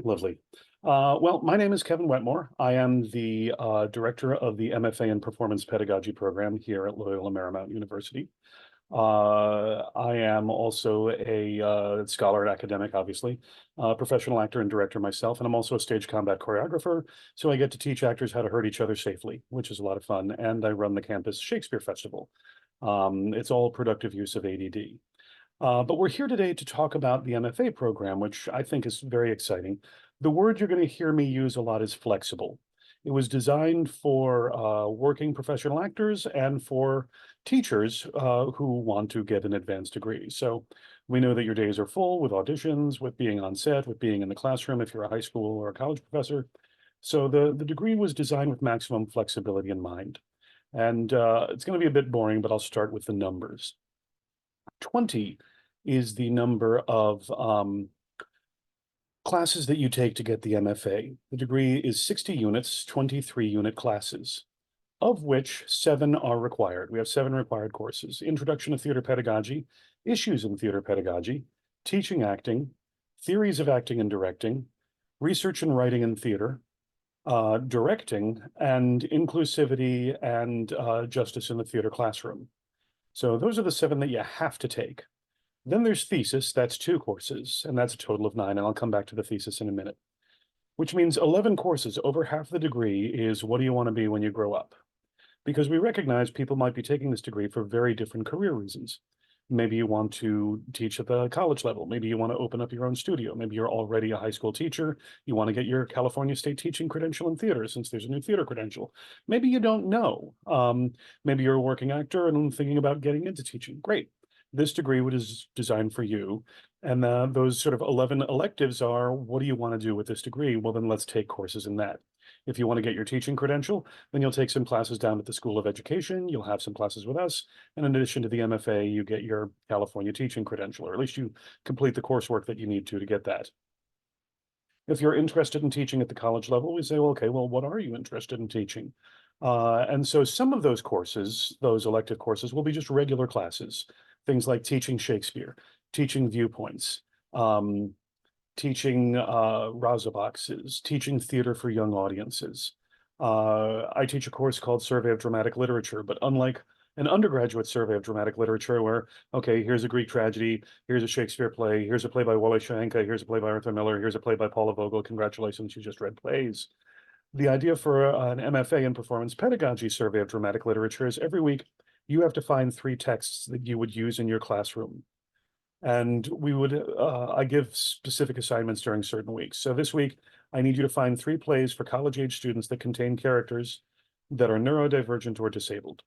Lovely. Well, my name is Kevin Wetmore. I am the director of the MFA in Performance Pedagogy program here at Loyola Marymount University. I am also a scholar and academic, obviously, professional actor and director myself, and I'm also a stage combat choreographer. So I get to teach actors how to hurt each other safely, which is a lot of fun. And I run the campus Shakespeare Festival. It's all productive use of ADD. But we're here today to talk about the MFA program, which I think is very exciting. The word you're going to hear me use a lot is flexible. It was designed for working professional actors and for teachers who want to get an advanced degree. So we know that your days are full with auditions, with being on set, with being in the classroom if you're a high school or a college professor. So the degree was designed with maximum flexibility in mind. And it's going to be a bit boring, but I'll start with the numbers. 20 is the number of classes that you take to get the MFA. The degree is 60 units, 23 unit classes, of which 7 are required. We have 7 required courses: Introduction to Theater Pedagogy, Issues in Theater Pedagogy, Teaching Acting, Theories of Acting and Directing, Research and Writing in Theater, Directing, and Inclusivity and Justice in the Theater Classroom. So those are the 7 that you have to take. Then there's thesis, that's 2 courses, and that's a total of 9, and I'll come back to the thesis in a minute. Which means 11 courses, over half the degree is what do you want to be when you grow up? Because we recognize people might be taking this degree for very different career reasons. Maybe you want to teach at the college level. Maybe you want to open up your own studio. Maybe you're already a high school teacher. You want to get your California State teaching credential in theater since there's a new theater credential. Maybe you don't know. Maybe you're a working actor and thinking about getting into teaching. Great. This degree was designed for you. And those sort of 11 electives are, what do you want to do with this degree? Well, then let's take courses in that. If you want to get your teaching credential, then you'll take some classes down at the School of Education. You'll have some classes with us. And in addition to the MFA, you get your California teaching credential, or at least you complete the coursework that you need to get that. If you're interested in teaching at the college level, we say, well, okay, well, what are you interested in teaching? And so some of those courses, those elective courses, will be just regular classes, things like teaching Shakespeare, teaching viewpoints, teaching Raza boxes, teaching theater for young audiences. I teach a course called Survey of Dramatic Literature, but unlike an undergraduate survey of dramatic literature where, okay, here's a Greek tragedy, here's a Shakespeare play, here's a play by Wole Soyinka, here's a play by Arthur Miller, here's a play by Paula Vogel, congratulations, you just read plays. The idea for an MFA in Performance Pedagogy survey of dramatic literature is every week you have to find 3 texts that you would use in your classroom. And I give specific assignments during certain weeks. So this week, I need you to find 3 plays for college-age students that contain characters that are neurodivergent or disabled.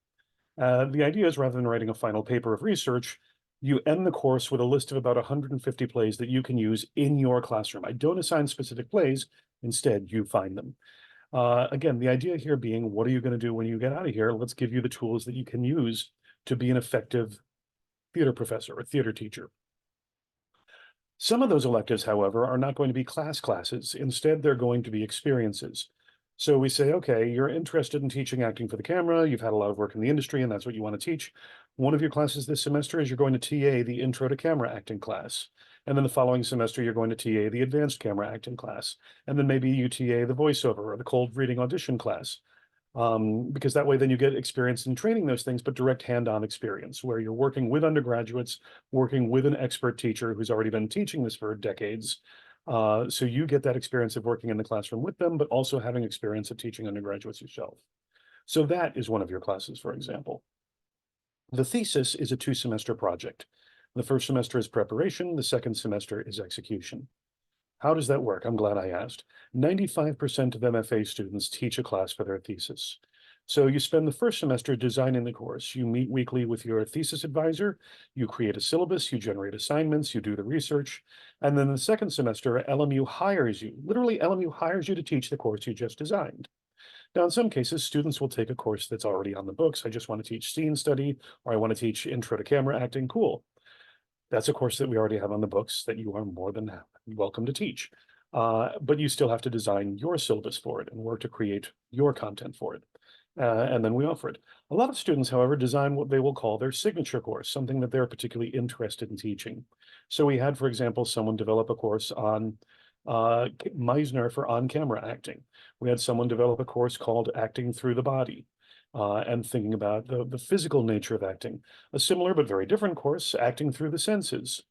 The idea is, rather than writing a final paper of research, you end the course with a list of about 150 plays that you can use in your classroom. I don't assign specific plays. Instead, you find them. Again, the idea here being, what are you going to do when you get out of here? Let's give you the tools that you can use to be an effective theater professor or theater teacher. Some of those electives, however, are not going to be classes. Instead, they're going to be experiences. So we say, okay, you're interested in teaching acting for the camera. You've had a lot of work in the industry, and that's what you want to teach. One of your classes this semester is you're going to TA the Intro to Camera Acting class. And then the following semester, you're going to TA the Advanced Camera Acting class. And then maybe you TA the voiceover or the cold reading audition class. Because that way then you get experience in training those things, but direct hand-on experience where you're working with undergraduates, working with an expert teacher who's already been teaching this for decades. So you get that experience of working in the classroom with them, but also having experience of teaching undergraduates yourself. So that is one of your classes, for example. The thesis is a 2-semester project. The first semester is preparation, the second semester is execution. How does that work? I'm glad I asked. 95% of MFA students teach a class for their thesis. So you spend the first semester designing the course. You meet weekly with your thesis advisor, you create a syllabus, you generate assignments, you do the research, and then the second semester, LMU hires you. Literally, LMU hires you to teach the course you just designed. Now, in some cases, students will take a course that's already on the books. I just want to teach scene study, or I want to teach intro to camera acting. Cool. That's a course that we already have on the books that you are more than welcome to teach. But you still have to design your syllabus for it and work to create your content for it. And then we offer it. A lot of students, however, design what they will call their signature course, something that they're particularly interested in teaching. So we had, for example, someone develop a course on Meisner for on-camera acting. We had someone develop a course called Acting Through the Body, and thinking about the physical nature of acting. A similar but very different course, Acting Through the Senses.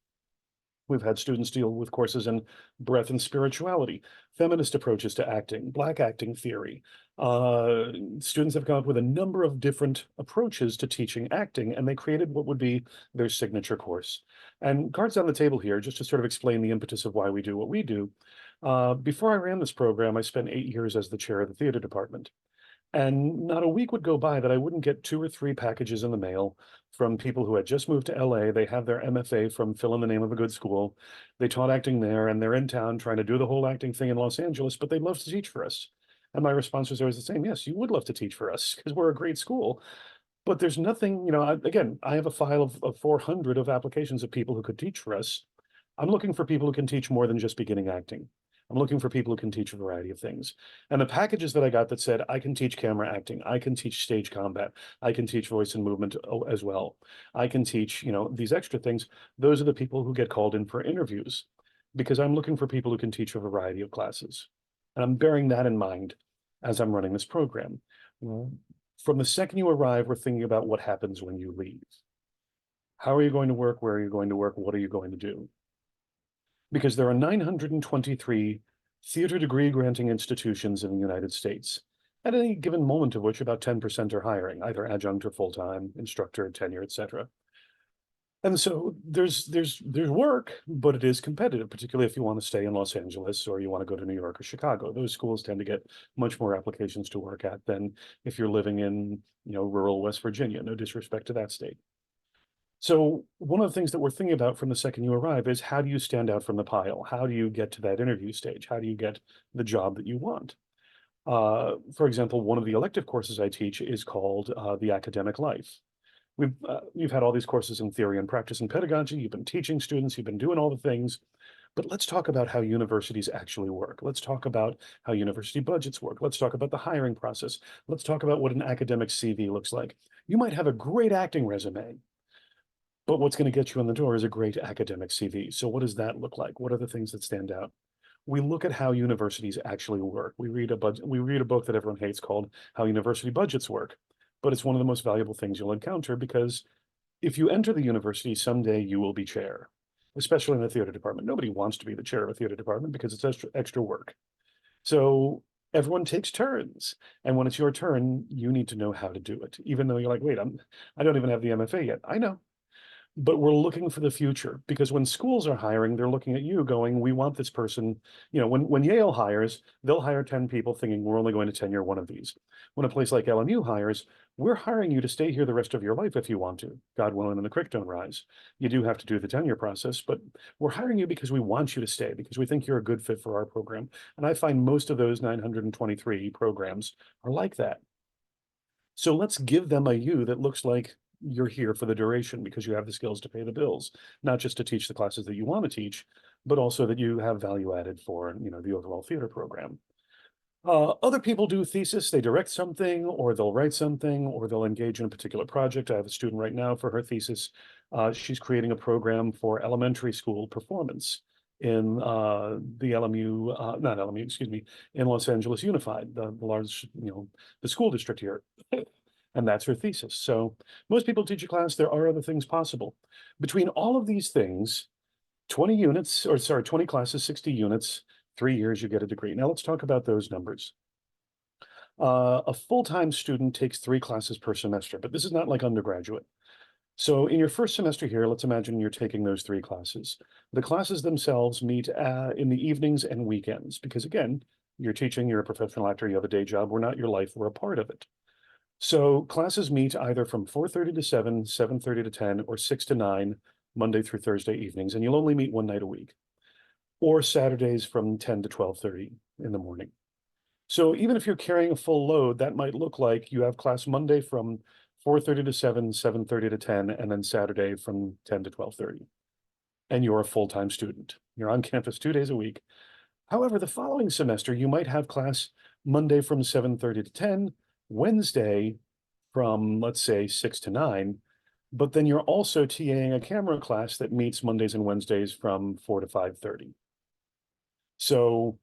We've had students deal with courses in breath and spirituality, feminist approaches to acting, Black acting theory. Students have come up with a number of different approaches to teaching acting, and they created what would be their signature course. And cards on the table here, just to sort of explain the impetus of why we do what we do. Before I ran this program, I spent 8 years as the chair of the theater department. And not a week would go by that I wouldn't get 2 or 3 packages in the mail from people who had just moved to LA. They have their MFA from fill in the name of a good school. They taught acting there, and they're in town trying to do the whole acting thing in Los Angeles, but they'd love to teach for us. And my response was always the same. Yes, you would love to teach for us because we're a great school. But there's nothing, again, I have a file of 400 of applications of people who could teach for us. I'm looking for people who can teach more than just beginning acting. I'm looking for people who can teach a variety of things. And the packages that I got that said, I can teach camera acting, I can teach stage combat, I can teach voice and movement as well. I can teach, these extra things. Those are the people who get called in for interviews because I'm looking for people who can teach a variety of classes. And I'm bearing that in mind as I'm running this program. From the second you arrive, we're thinking about what happens when you leave. How are you going to work? Where are you going to work? What are you going to do? Because there are 923 theater degree granting institutions in the United States, at any given moment of which about 10% are hiring, either adjunct or full-time, instructor, tenure, etc. And so there's work, but it is competitive, particularly if you want to stay in Los Angeles or you want to go to New York or Chicago. Those schools tend to get much more applications to work at than if you're living in, rural West Virginia. No disrespect to that state. So one of the things that we're thinking about from the second you arrive is how do you stand out from the pile? How do you get to that interview stage? How do you get the job that you want? For example, one of the elective courses I teach is called The Academic Life. You've had all these courses in theory and practice and pedagogy. You've been teaching students. You've been doing all the things. But let's talk about how universities actually work. Let's talk about how university budgets work. Let's talk about the hiring process. Let's talk about what an academic CV looks like. You might have a great acting resume, but what's going to get you in the door is a great academic CV. So what does that look like? What are the things that stand out? We look at how universities actually work. We read a book that everyone hates called How University Budgets Work, but it's one of the most valuable things you'll encounter because if you enter the university, someday you will be chair, especially in the theater department. Nobody wants to be the chair of a theater department because it's extra work. So everyone takes turns. And when it's your turn, you need to know how to do it. Even though you're like, wait, I don't even have the MFA yet. I know. But we're looking for the future because when schools are hiring, they're looking at you going, we want this person. When Yale hires, they'll hire 10 people thinking we're only going to tenure one of these. When a place like LMU hires, we're hiring you to stay here the rest of your life if you want to, God willing, and the creek don't rise. You do have to do the tenure process, but we're hiring you because we want you to stay, because we think you're a good fit for our program. And I find most of those 923 programs are like that. So let's give them a you that looks like you're here for the duration because you have the skills to pay the bills, not just to teach the classes that you want to teach, but also that you have value added for, the overall theater program. Other people do thesis, they direct something, or they'll write something, or they'll engage in a particular project. I have a student right now for her thesis. She's creating a program for elementary school performance in the LMU, not LMU, excuse me, in Los Angeles Unified, the large, the school district here. And that's her thesis. So most people teach a class, there are other things possible. Between all of these things, 20 units, or sorry, 20 classes, 60 units, 3 years, you get a degree. Now let's talk about those numbers. A full-time student takes 3 classes per semester, but this is not like undergraduate. So in your first semester here, let's imagine you're taking those 3 classes. The classes themselves meet in the evenings and weekends, because again, you're teaching, you're a professional actor, you have a day job, we're not your life, we're a part of it. So classes meet either from 4:30 to 7, 7:30 to 10, or 6 to 9, Monday through Thursday evenings, and you'll only meet one night a week, or Saturdays from 10 to 12:30 in the morning. So even if you're carrying a full load, that might look like you have class Monday from 4:30 to 7, 7:30 to 10, and then Saturday from 10 to 12:30. And you're a full-time student. You're on campus 2 days a week. However, the following semester, you might have class Monday from 7:30 to 10, Wednesday from, let's say, 6 to 9, but then you're also TAing a camera class that meets Mondays and Wednesdays from 4 to 5:30. So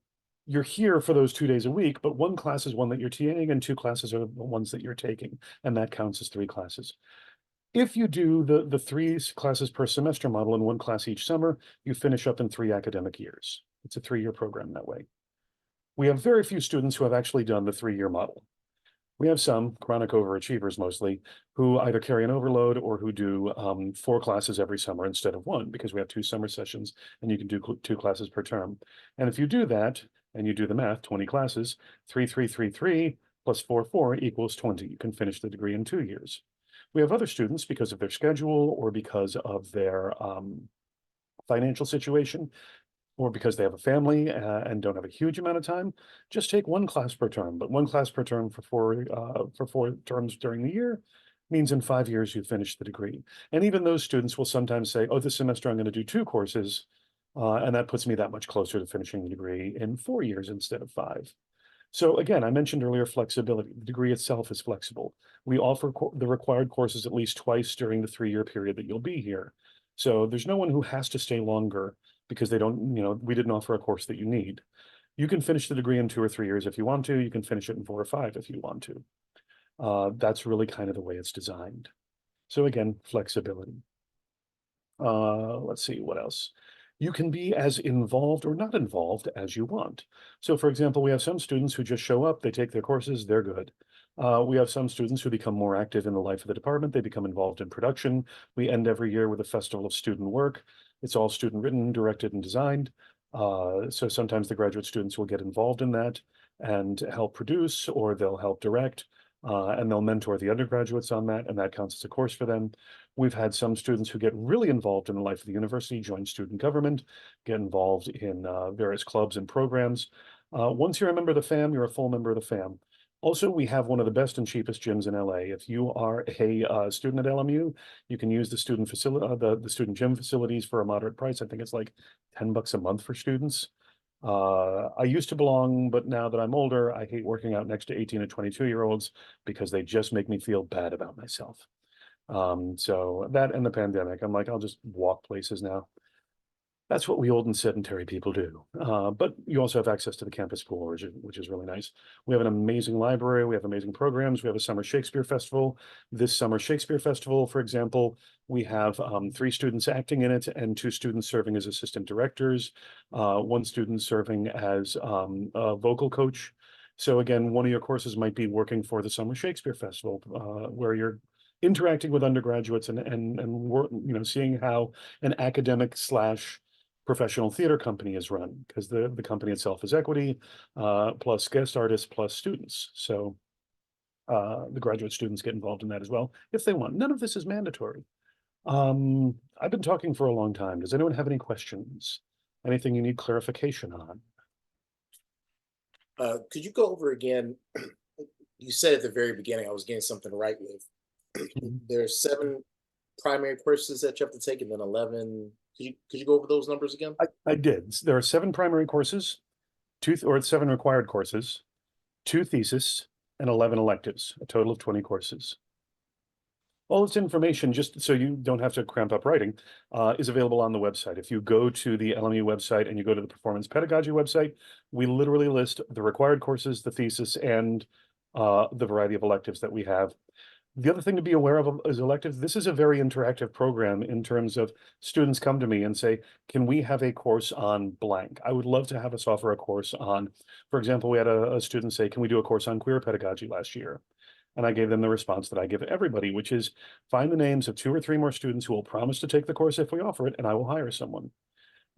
you're here for those 2 days a week, but one class is one that you're TAing and two classes are the ones that you're taking, and that counts as 3 classes. If you do the 3 classes per semester model and one class each summer, you finish up in 3 academic years. It's a 3-year program that way. We have very few students who have actually done the 3-year model. We have some chronic overachievers mostly who either carry an overload or who do 4 classes every summer instead of one, because we have 2 summer sessions and you can do 2 classes per term. And if you do that and you do the math, 20 classes, 3, 3, 3, 3 plus 4, 4 equals 20. You can finish the degree in 2 years. We have other students, because of their schedule or because of their financial situation, or because they have a family and don't have a huge amount of time, just take 1 class per term. But 1 class per term for 4 terms during the year means in 5 years you finish the degree. And even those students will sometimes say, "Oh, this semester I'm going to do 2 courses, and that puts me that much closer to finishing the degree in 4 years instead of 5." So again, I mentioned earlier flexibility. The degree itself is flexible. We offer the required courses at least twice during the 3-year period that you'll be here. So there's no one who has to stay longer because they don't, we didn't offer a course that you need. You can finish the degree in 2 or 3 years if you want to. You can finish it in 4 or 5 if you want to. That's really kind of the way it's designed. So again, flexibility. Let's see, what else? You can be as involved or not involved as you want. So for example, we have some students who just show up, they take their courses, they're good. We have some students who become more active in the life of the department. They become involved in production. We end every year with a festival of student work. It's all student written, directed, and designed. So sometimes the graduate students will get involved in that and help produce, or they'll help direct, and they'll mentor the undergraduates on that, and that counts as a course for them. We've had some students who get really involved in the life of the university, join student government, get involved in various clubs and programs. Once you're a member of the FAM, you're a full member of the FAM. Also, we have one of the best and cheapest gyms in LA. If you are a student at LMU, you can use the student facility, the student gym facilities for a moderate price. I think it's like $10 a month for students. I used to belong, but now that I'm older, I hate working out next to 18 and 22-year-olds because they just make me feel bad about myself. So that and the pandemic, I'm like, I'll just walk places now. That's what we old and sedentary people do. But you also have access to the campus pool, which is really nice. We have an amazing library. We have amazing programs. We have a summer Shakespeare festival. This summer Shakespeare festival, for example, we have 3 students acting in it and 2 students serving as assistant directors, 1 student serving as a vocal coach. So again, one of your courses might be working for the summer Shakespeare festival, where you're interacting with undergraduates and seeing how an academic slash professional theater company is run, because the company itself is equity, plus guest artists, plus students. So the graduate students get involved in that as well, if they want. None of this is mandatory. I've been talking for a long time. Does anyone have any questions? Anything you need clarification on? Could you go over again? You said at the very beginning, I was getting something right with. There's 7 primary courses that you have to take, and then 11. Could you go over those numbers again? I did. There are 7 primary courses, 7 required courses, 2 theses, and 11 electives, a total of 20 courses. All this information, just so you don't have to cramp up writing, is available on the website. If you go to the LMU website and you go to the Performance Pedagogy website, we literally list the required courses, the thesis, and the variety of electives that we have. The other thing to be aware of is electives. This is a very interactive program in terms of students come to me and say, can we have a course on blank? I would love to have us offer a course on, for example, we had a student say, can we do a course on queer pedagogy last year? And I gave them the response that I give everybody, which is find the names of 2 or 3 more students who will promise to take the course if we offer it, and I will hire someone.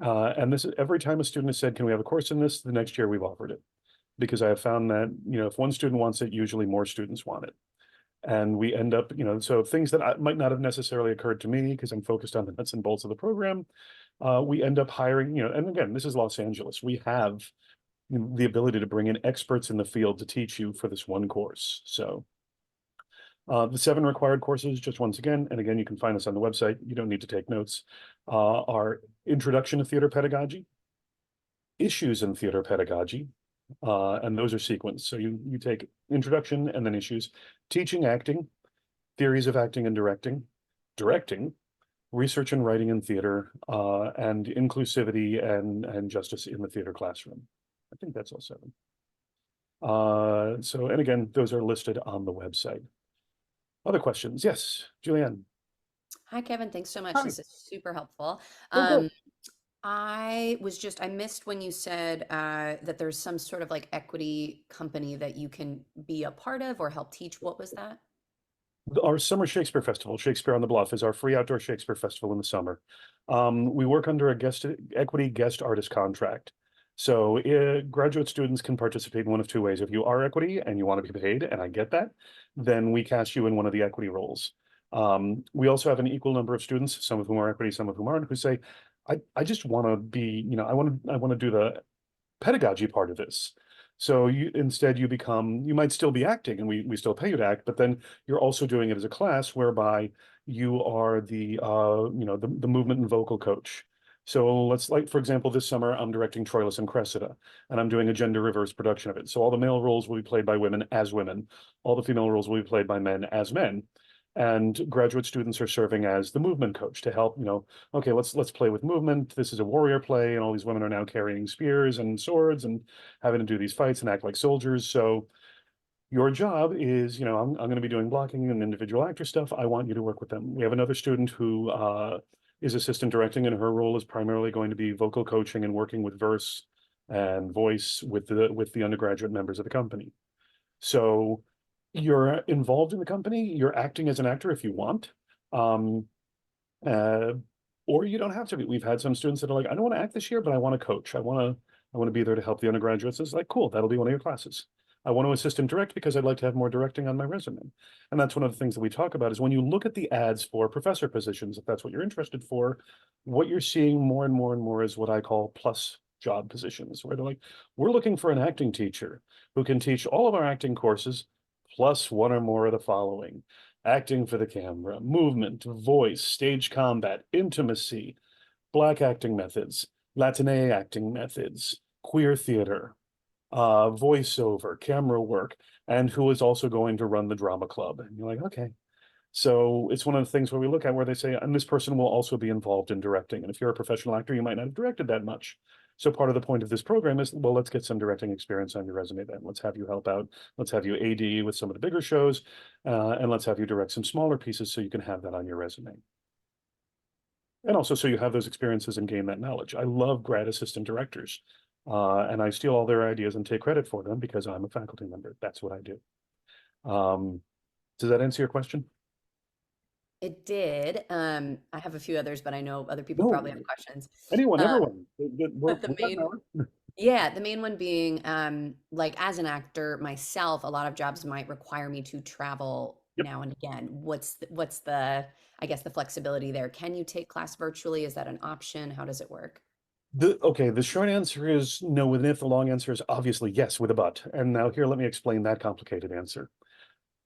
And this is every time a student has said, can we have a course in this? The next year we've offered it, because I have found that, if one student wants it, usually more students want it. And we end up, so things that might not have necessarily occurred to me because I'm focused on the nuts and bolts of the program, we end up hiring, and again, this is Los Angeles. We have the ability to bring in experts in the field to teach you for this one course. So the 7 required courses, just once again, and again, you can find us on the website. You don't need to take notes, are Introduction to Theater Pedagogy, Issues in Theater Pedagogy, and those are sequenced. So you take introduction and then issues, teaching acting, theories of acting and directing, research and writing in theater, and inclusivity and justice in the theater classroom. I think that's all 7. So, and again, those are listed on the website. Other questions? Yes, Julianne. Hi, Kevin. Thanks so much. Hi. This is super helpful. Oh, good. I missed when you said that there's some sort of like equity company that you can be a part of or help teach. What was that? Our summer Shakespeare festival, Shakespeare on the Bluff, is our free outdoor Shakespeare festival in the summer. We work under a equity guest artist contract. So graduate students can participate in one of 2 ways. If you are equity and you want to be paid, and I get that, then we cast you in one of the equity roles. We also have an equal number of students, some of whom are equity, some of whom aren't, who say, I just want to be, I want to do the pedagogy part of this. So instead you might still be acting and we still pay you to act, but then you're also doing it as a class whereby you are the movement and vocal coach. So let's, like, for example, this summer I'm directing Troilus and Cressida, and I'm doing a gender reverse production of it. So all the male roles will be played by women as women. All the female roles will be played by men as men. And graduate students are serving as the movement coach to help, okay, let's play with movement. This is a warrior play, and all these women are now carrying spears and swords and having to do these fights and act like soldiers. So your job is, I'm going to be doing blocking and individual actor stuff. I want you to work with them. We have another student who is assistant directing, and her role is primarily going to be vocal coaching and working with verse and voice with the undergraduate members of the company. So you're involved in the company, you're acting as an actor if you want. Um, uh, or you don't have to be. We've had some students that are like, I don't want to act this year, but I want to coach. I want to be there to help the undergraduates. It's like, cool, that'll be one of your classes. I want to assist and direct because I'd like to have more directing on my resume. And that's one of the things that we talk about is when you look at the ads for professor positions, if that's what you're interested for, what you're seeing more and more and more is what I call plus job positions, where they're like, we're looking for an acting teacher who can teach all of our acting courses plus one or more of the following: acting for the camera, movement, voice, stage combat, intimacy, Black acting methods, Latine acting methods, queer theater, voiceover, camera work, and who is also going to run the drama club. And you're like, okay. So it's one of the things where we look at where they say, and this person will also be involved in directing. And if you're a professional actor, you might not have directed that much. So part of the point of this program is, well, let's get some directing experience on your resume then. Let's have you help out. Let's have you AD with some of the bigger shows, and let's have you direct some smaller pieces so you can have that on your resume. And also so you have those experiences and gain that knowledge. I love grad assistant directors, and I steal all their ideas and take credit for them because I'm a faculty member. That's what I do. Does that answer your question? It did. I have a few others, but I know other people No, probably have questions. anyone, Uh, everyone. We're the got an main, hour. yeah, the main one being, like as an actor myself, a lot of jobs might require me to travel Yep. now and again. What's the, I guess, the flexibility there? Can you take class virtually? Is that an option? How does it work? The short answer is no with an if. The long answer is obviously yes with a but. And now here, let me explain that complicated answer.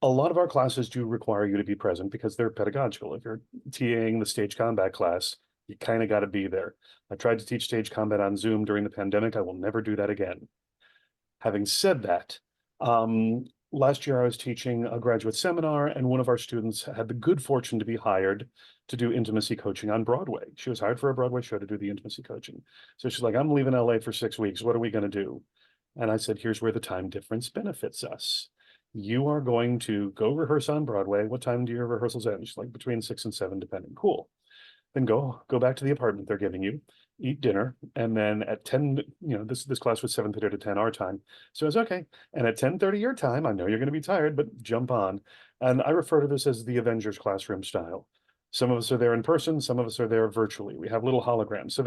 A lot of our classes do require you to be present because they're pedagogical. If you're TAing the stage combat class, you kind of got to be there. I tried to teach stage combat on Zoom during the pandemic. I will never do that again. Having said that, last year I was teaching a graduate seminar, and one of our students had the good fortune to be hired to do intimacy coaching on Broadway. She was hired for a Broadway show to do the intimacy coaching. So she's like, I'm leaving LA for 6 weeks. What are we going to do? And I said, here's where the time difference benefits us. You are going to go rehearse on Broadway. What time do your rehearsals end? She's like, between 6 and 7, depending. Cool. Then go back to the apartment they're giving you, eat dinner, and then at 10, this class was 7:30 to 10 our time. So it's okay. And at 10:30 your time, I know you're going to be tired, but jump on. And I refer to this as the Avengers classroom style. Some of us are there in person, some of us are there virtually. We have little holograms.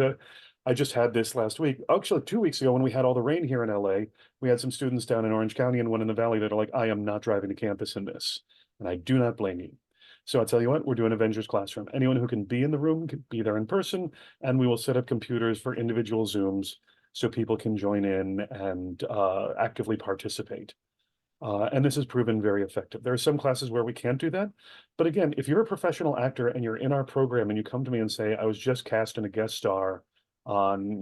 I just had this last week, actually 2 weeks ago when we had all the rain here in LA. We had some students down in Orange County and one in the Valley that are like, I am not driving to campus in this. And I do not blame you. So I'll tell you what, we're doing Avengers Classroom. Anyone who can be in the room can be there in person, and we will set up computers for individual Zooms so people can join in and actively participate. And this has proven very effective. There are some classes where we can't do that. But again, if you're a professional actor and you're in our program and you come to me and say, I was just cast in a guest star on,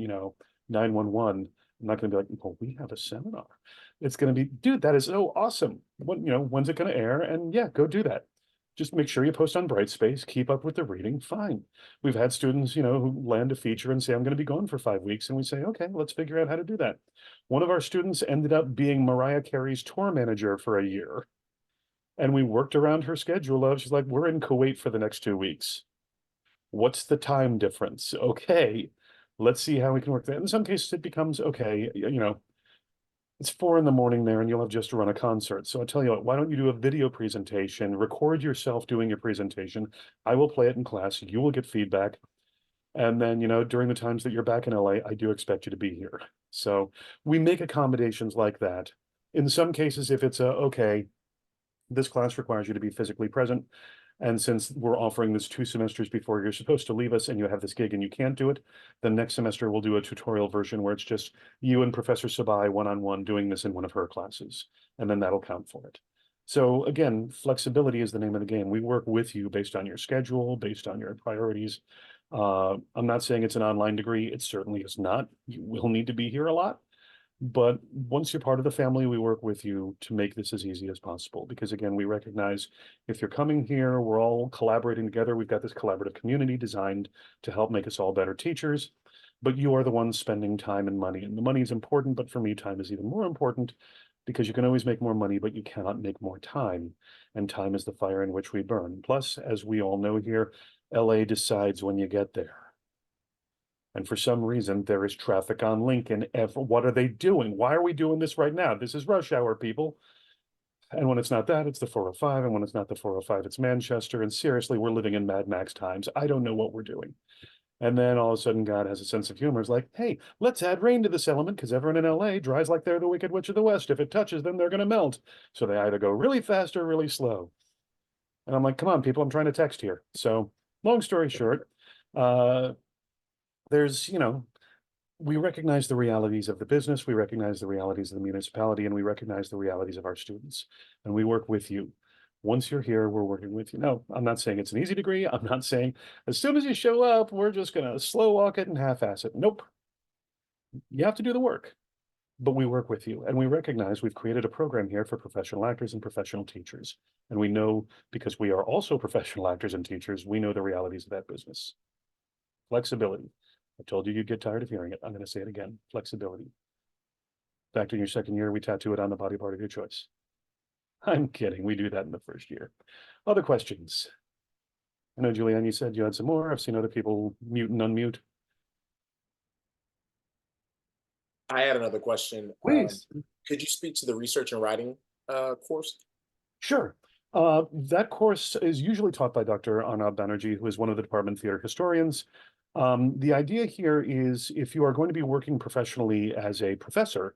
911, I'm not going to be like, well, we have a seminar. It's going to be, dude, that is so awesome. When's it going to air? And yeah, go do that. Just make sure you post on Brightspace, keep up with the reading, fine. We've had students, who land a feature and say, I'm going to be gone for 5 weeks. And we say, okay, let's figure out how to do that. One of our students ended up being Mariah Carey's tour manager for a year. And we worked around her schedule. She's like, we're in Kuwait for the next 2 weeks. What's the time difference? Okay, let's see how we can work that. In some cases, it becomes, okay, it's 4 in the morning there and you'll have just run a concert. So I tell you what, why don't you do a video presentation, record yourself doing your presentation. I will play it in class. You will get feedback. And then, during the times that you're back in LA, I do expect you to be here. So we make accommodations like that. In some cases, if it's okay, this class requires you to be physically present. And since we're offering this 2 semesters before you're supposed to leave us and you have this gig and you can't do it, the next semester we'll do a tutorial version where it's just you and Professor Sabai one-on-one doing this in one of her classes, and then that'll count for it. So again, flexibility is the name of the game. We work with you based on your schedule, based on your priorities. I'm not saying it's an online degree. It certainly is not. You will need to be here a lot. But once you're part of the family, we work with you to make this as easy as possible. Because again, we recognize if you're coming here, we're all collaborating together. We've got this collaborative community designed to help make us all better teachers. But you are the ones spending time and money. And the money is important, but for me, time is even more important because you can always make more money, but you cannot make more time. And time is the fire in which we burn. Plus, as we all know here, LA decides when you get there. And for some reason, there is traffic on Lincoln. What are they doing? Why are we doing this right now? This is rush hour, people. And when it's not that, it's the 405. And when it's not the 405, it's Manchester. And seriously, we're living in Mad Max times. I don't know what we're doing. And then all of a sudden, God has a sense of humor. It's like, hey, let's add rain to this element because everyone in LA drives like they're the Wicked Witch of the West. If it touches them, they're going to melt. So they either go really fast or really slow. And I'm like, come on, people, I'm trying to text here. So long story short, there's, we recognize the realities of the business, we recognize the realities of the municipality, and we recognize the realities of our students. And we work with you. Once you're here, we're working with you. No, I'm not saying it's an easy degree. I'm not saying as soon as you show up, we're just going to slow walk it and half-ass it. Nope. You have to do the work, but we work with you. And we recognize we've created a program here for professional actors and professional teachers. And we know, because we are also professional actors and teachers, we know the realities of that business. Flexibility. I told you you'd get tired of hearing it. I'm going to say it again. Flexibility. In fact, in your second year, we tattoo it on the body part of your choice. I'm kidding. We do that in the first year. Other questions? I know, Julianne, you said you had some more. I've seen other people mute and unmute. I had another question. Please. Could you speak to the research and writing course? Sure. That course is usually taught by Dr. Arnab Banerjee, who is one of the department theater historians. The idea here is if you are going to be working professionally as a professor,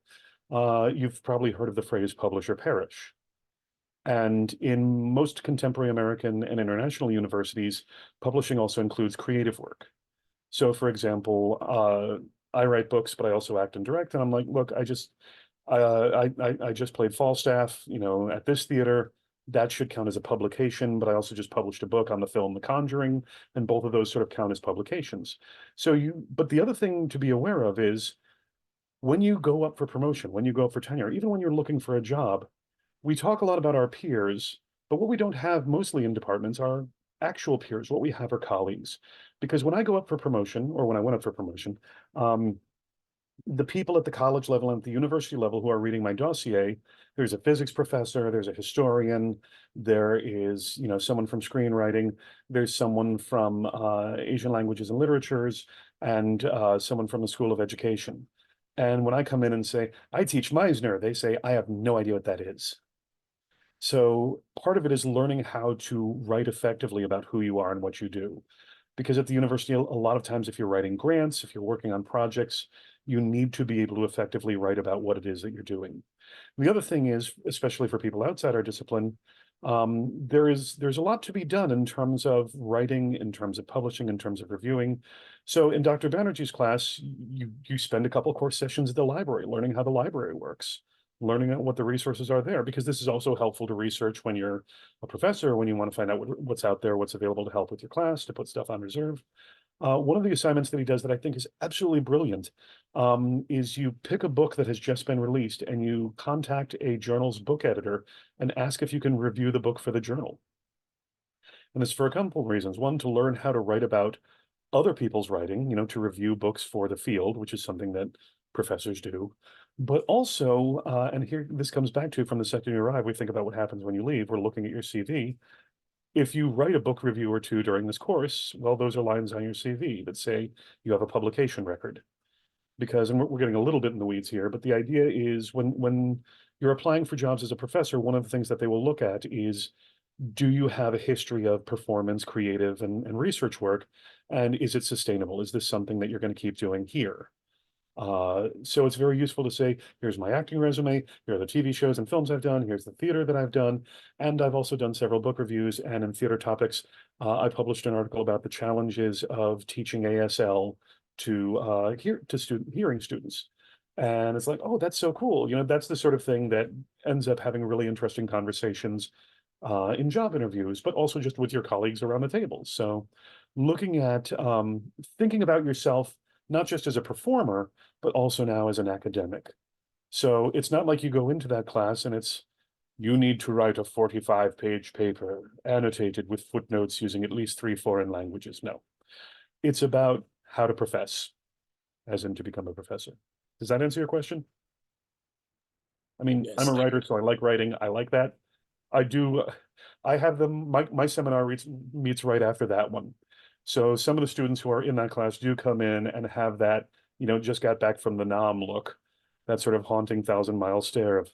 you've probably heard of the phrase publish or perish. And in most contemporary American and international universities, publishing also includes creative work. So for example, I write books, but I also act and direct. And I'm like, look, I just played Falstaff, at this theater. That should count as a publication, but I also just published a book on the film The Conjuring, and both of those sort of count as publications. But the other thing to be aware of is when you go up for promotion, when you go up for tenure, even when you're looking for a job, we talk a lot about our peers, but what we don't have mostly in departments are actual peers. What we have are colleagues. Because when I go up for promotion, or when I went up for promotion, the people at the college level and at the university level who are reading my dossier, there's a physics professor, there's a historian, there is, someone from screenwriting, there's someone from Asian languages and literatures, and someone from the School of Education. And when I come in and say, I teach Meisner, they say, I have no idea what that is. So part of it is learning how to write effectively about who you are and what you do. Because at the university, a lot of times if you're writing grants, if you're working on projects, you need to be able to effectively write about what it is that you're doing. And the other thing is, especially for people outside our discipline, there's a lot to be done in terms of writing, in terms of publishing, in terms of reviewing. So in Dr. Banerjee's class, you spend a couple course sessions at the library, learning how the library works, learning what the resources are there, because this is also helpful to research when you're a professor, when you want to find out what's out there, what's available to help with your class, to put stuff on reserve. One of the assignments that he does that I think is absolutely brilliant is you pick a book that has just been released and you contact a journal's book editor and ask if you can review the book for the journal. And it's for a couple of reasons. One, to learn how to write about other people's writing, to review books for the field, which is something that professors do. But also, and here this comes back to from the second you arrive, we think about what happens when you leave. We're looking at your CV. If you write a book review or two during this course, well, those are lines on your CV that say you have a publication record. Because, and we're getting a little bit in the weeds here, but the idea is when you're applying for jobs as a professor, one of the things that they will look at is, do you have a history of performance, creative, and research work? And is it sustainable? Is this something that you're going to keep doing here? So it's very useful to say, here's my acting resume, here are the TV shows and films I've done, here's the theater that I've done, and I've also done several book reviews. And in Theater Topics, I published an article about the challenges of teaching ASL to hearing students. And it's like, oh, that's so cool. That's the sort of thing that ends up having really interesting conversations in job interviews, but also just with your colleagues around the table. So looking at thinking about yourself, not just as a performer, but also now as an academic. So it's not like you go into that class and it's, you need to write a 45-page paper annotated with footnotes using at least 3 foreign languages. No, it's about how to profess, as in to become a professor. Does that answer your question? I mean, I'm Yes, a thank writer, so I like writing. I like that. I have them, my seminar meets right after that one. So some of the students who are in that class do come in and have that, just got back from the Nam look, that sort of haunting 1,000-mile stare of,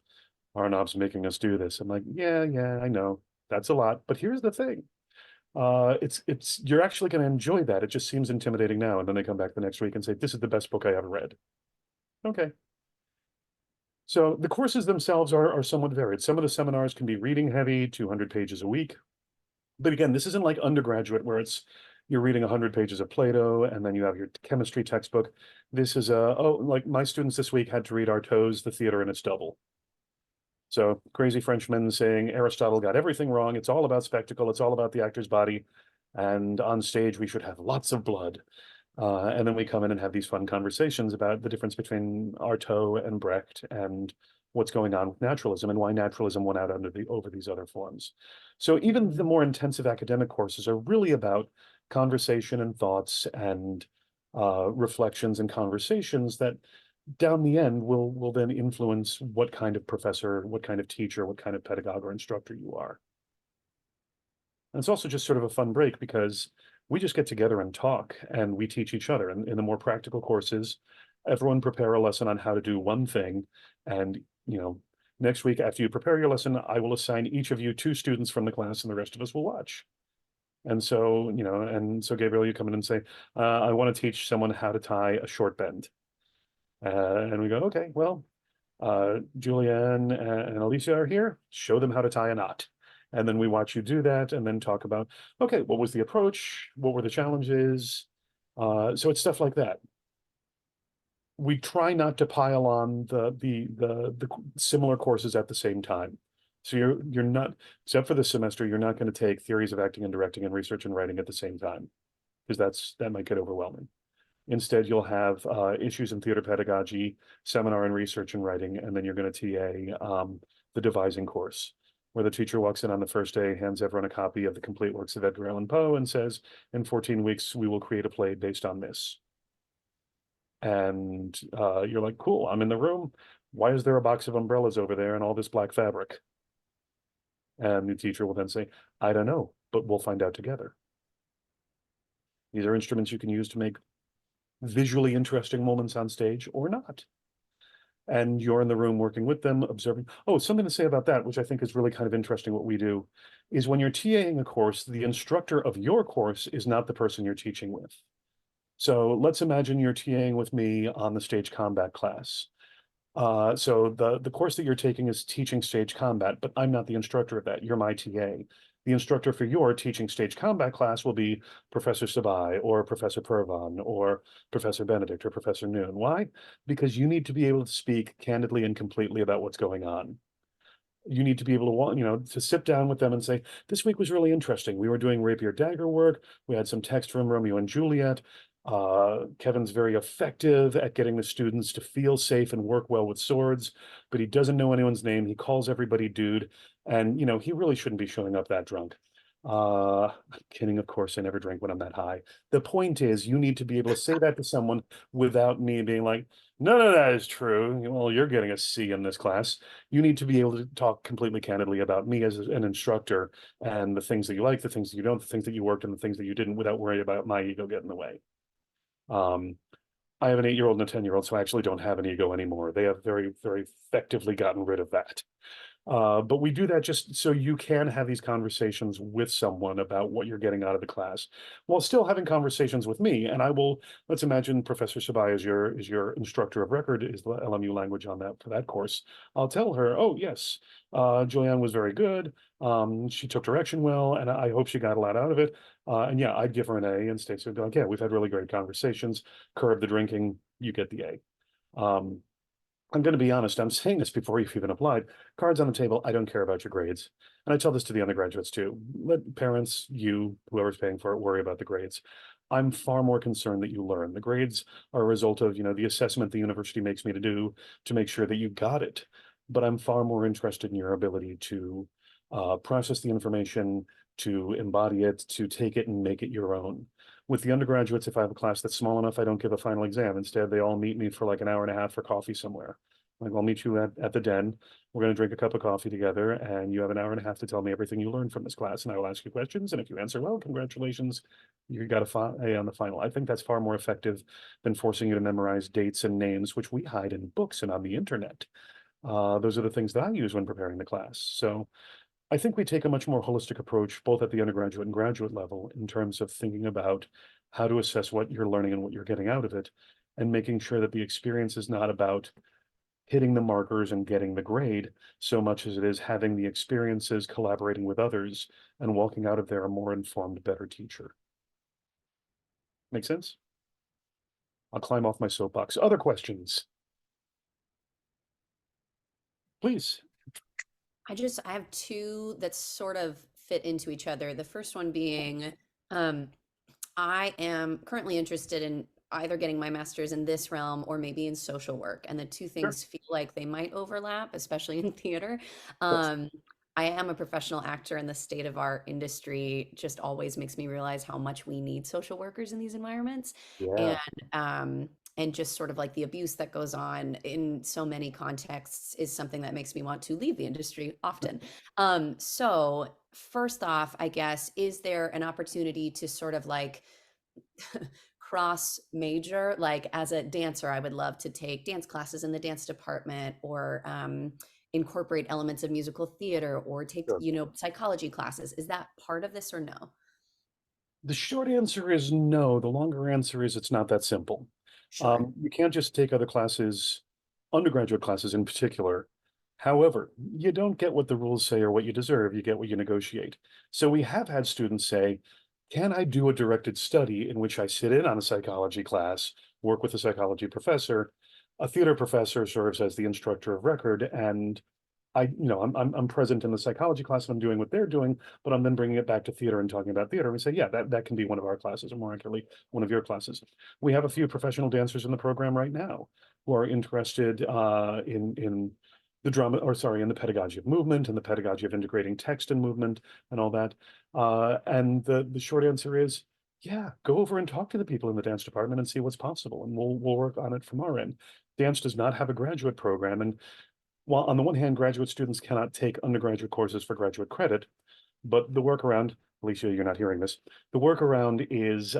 Arnav's making us do this. I'm like, yeah, I know. That's a lot. But here's the thing. You're actually going to enjoy that. It just seems intimidating now. And then they come back the next week and say, this is the best book I ever read. Okay. So the courses themselves are somewhat varied. Some of the seminars can be reading heavy, 200 pages a week. But again, this isn't like undergraduate where you're reading 100 pages of Plato and then you have your chemistry textbook. This is like my students this week had to read Artaud's The Theater and Its Double. So crazy Frenchman saying Aristotle got everything wrong. It's all about spectacle. It's all about the actor's body. And on stage, we should have lots of blood. And then we come in and have these fun conversations about the difference between Artaud and Brecht and what's going on with naturalism and why naturalism won out over these other forms. So even the more intensive academic courses are really about conversation and thoughts and reflections and conversations that down the end will then influence what kind of professor, what kind of teacher, what kind of pedagogue or instructor you are. And it's also just sort of a fun break because we just get together and talk and we teach each other. And in the more practical courses, everyone prepare a lesson on how to do one thing. And, next week after you prepare your lesson, I will assign each of you 2 students from the class and the rest of us will watch. And so, Gabriel, you come in and say, I want to teach someone how to tie a short bend. And we go, okay, well, Julianne and Alicia are here. Show them how to tie a knot. And then we watch you do that and then talk about, okay, what was the approach? What were the challenges? So it's stuff like that. We try not to pile on the similar courses at the same time. So you're not, except for this semester, you're not going to take theories of acting and directing and research and writing at the same time, because that might get overwhelming. Instead, you'll have issues in theater pedagogy, seminar in research and writing, and then you're going to TA the devising course, where the teacher walks in on the first day, hands everyone a copy of the complete works of Edgar Allan Poe and says, in 14 weeks, we will create a play based on this. And you're like, cool, I'm in the room. Why is there a box of umbrellas over there and all this black fabric? And the teacher will then say, I don't know, but we'll find out together. These are instruments you can use to make visually interesting moments on stage or not. And you're in the room working with them, observing. Oh, something to say about that, which I think is really kind of interesting what we do, is when you're TAing a course, the instructor of your course is not the person you're teaching with. So let's imagine you're TAing with me on the stage combat class. So the course that you're taking is teaching stage combat, but I'm not the instructor of that. You're my TA. The instructor for your teaching stage combat class will be Professor Sabai or Professor Purvan or Professor Benedict or Professor Noon. Why? Because you need to be able to speak candidly and completely about what's going on. You need to be able to, to sit down with them and say, this week was really interesting. We were doing rapier dagger work. We had some text from Romeo and Juliet. Kevin's very effective at getting the students to feel safe and work well with swords, but he doesn't know anyone's name. He calls everybody dude. And, he really shouldn't be showing up that drunk. I'm kidding, of course, I never drink when I'm that high. The point is, you need to be able to say that to someone without me being like, none of that is true. Well, you're getting a C in this class. You need to be able to talk completely candidly about me as an instructor and the things that you like, the things that you don't, the things that you worked and the things that you didn't without worrying about my ego getting in the way. Um, I have an 8-year-old and a 10-year-old, so I actually don't have an ego anymore. They have very, very effectively gotten rid of that. But we do that just so you can have these conversations with someone about what you're getting out of the class, while still having conversations with me. And I will, let's imagine Professor Sabai is your instructor of record, is the LMU language on that for that course. I'll tell her, oh yes, Julianne was very good. She took direction well, and I hope she got a lot out of it. And yeah, I'd give her an A, and Stacey would be like, yeah, we've had really great conversations. Curb the drinking, you get the A. I'm going to be honest, I'm saying this before you've even applied. Cards on the table, I don't care about your grades. And I tell this to the undergraduates too. Let parents, you, whoever's paying for it, worry about the grades. I'm far more concerned that you learn. The grades are a result of, the assessment the university makes me to do to make sure that you got it. But I'm far more interested in your ability to process the information, to embody it, to take it and make it your own. With the undergraduates, if I have a class that's small enough, I don't give a final exam. Instead, they all meet me for like an hour and a half for coffee somewhere. Like, I'll meet you at the den. We're going to drink a cup of coffee together, and you have an hour and a half to tell me everything you learned from this class. And I will ask you questions. And if you answer well, congratulations, you got A on the final. I think that's far more effective than forcing you to memorize dates and names, which we hide in books and on the internet. Those are the things that I use when preparing the class. So I think we take a much more holistic approach, both at the undergraduate and graduate level, in terms of thinking about how to assess what you're learning and what you're getting out of it, and making sure that the experience is not about hitting the markers and getting the grade so much as it is having the experiences, collaborating with others, and walking out of there a more informed, better teacher. Make sense? I'll climb off my soapbox. Other questions? Please. I have two that sort of fit into each other. The first one being, um, I am currently interested in either getting my master's in this realm or maybe in social work. And the two Sure. things feel like they might overlap, especially in theater. Yes. Um, I am a professional actor, and the state of our industry just always makes me realize how much we need social workers in these environments. And Yeah. um, and just sort of like the abuse that goes on in so many contexts is something that makes me want to leave the industry often. So first off, I guess, is there an opportunity to sort of like cross major? Like as a dancer, I would love to take dance classes in the dance department, or incorporate elements of musical theater, or take, Sure. psychology classes. Is that part of this or no? The short answer is no. The longer answer is it's not that simple. Sure. You can't just take other classes, undergraduate classes in particular. However, you don't get what the rules say or what you deserve, you get what you negotiate. So we have had students say, can I do a directed study in which I sit in on a psychology class, work with a psychology professor, a theater professor serves as the instructor of record, and I'm present in the psychology class and I'm doing what they're doing, but I'm then bringing it back to theater and talking about theater. And we say, yeah, that can be one of our classes, or more accurately, one of your classes. We have a few professional dancers in the program right now who are interested in the drama, or sorry, in the pedagogy of movement and the pedagogy of integrating text and movement and all that. And the short answer is, yeah, go over and talk to the people in the dance department and see what's possible, and we'll work on it from our end. Dance does not have a graduate program, and while on the one hand, graduate students cannot take undergraduate courses for graduate credit, but the workaround, Alicia, you're not hearing this, the workaround is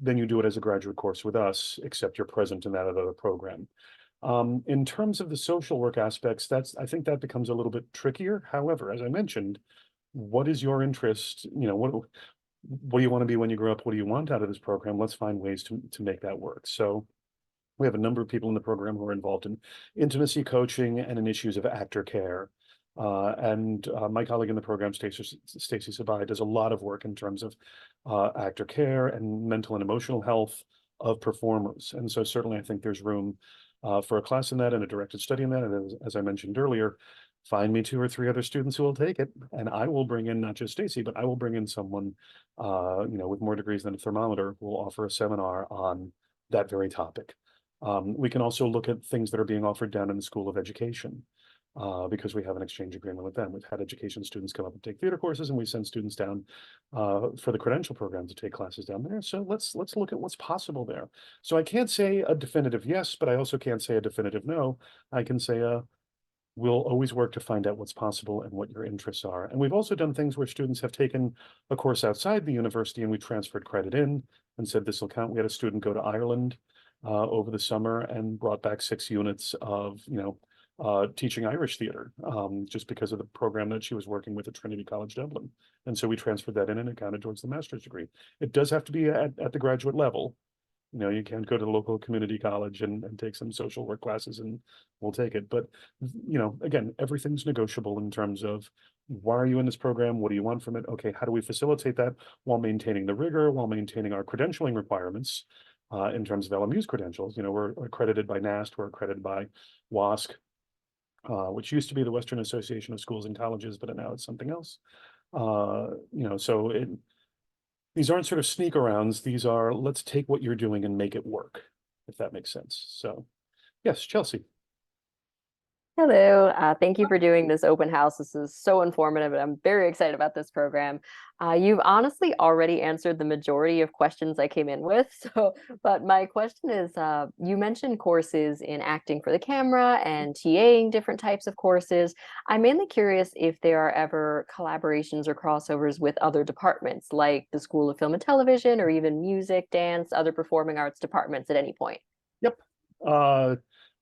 then you do it as a graduate course with us, except you're present in that other program. In terms of the social work aspects, I think that becomes a little bit trickier. However, as I mentioned, what is your interest? What do you want to be when you grow up? What do you want out of this program? Let's find ways to make that work. So we have a number of people in the program who are involved in intimacy coaching and in issues of actor care. And my colleague in the program, Stacey Sabai, does a lot of work in terms of actor care and mental and emotional health of performers. And so certainly I think there's room for a class in that and a directed study in that. And as I mentioned earlier, find me 2 or 3 other students who will take it. And I will bring in not just Stacey, but I will bring in someone with more degrees than a thermometer who will offer a seminar on that very topic. We can also look at things that are being offered down in the School of Education. because we have an exchange agreement with them. We've had education students come up and take theater courses, and we send students down for the credential program to take classes down there. So let's look at what's possible there. So I can't say a definitive yes, but I also can't say a definitive no. I can say we'll always work to find out what's possible and what your interests are. And we've also done things where students have taken a course outside the university and we transferred credit in and said this will count. We had a student go to Ireland over the summer and brought back 6 units of, teaching Irish theater, just because of the program that she was working with at Trinity College Dublin. And so we transferred that in and it counted towards the master's degree. It does have to be at the graduate level. You can't go to the local community college and take some social work classes and we'll take it. But, again, everything's negotiable in terms of why are you in this program? What do you want from it? Okay, how do we facilitate that while maintaining the rigor, while maintaining our credentialing requirements in terms of LMU's credentials? We're accredited by NAST, we're accredited by WASC, which used to be the Western Association of Schools and Colleges, but now it's something else. So these aren't sort of sneak arounds. These are, let's take what you're doing and make it work, if that makes sense. So yes, Chelsea. Hello, thank you for doing this open house. This is so informative, and I'm very excited about this program. You've honestly already answered the majority of questions I came in with. But my question is, you mentioned courses in acting for the camera and TAing different types of courses. I'm mainly curious if there are ever collaborations or crossovers with other departments, like the School of Film and Television, or even music, dance, other performing arts departments at any point. Yep.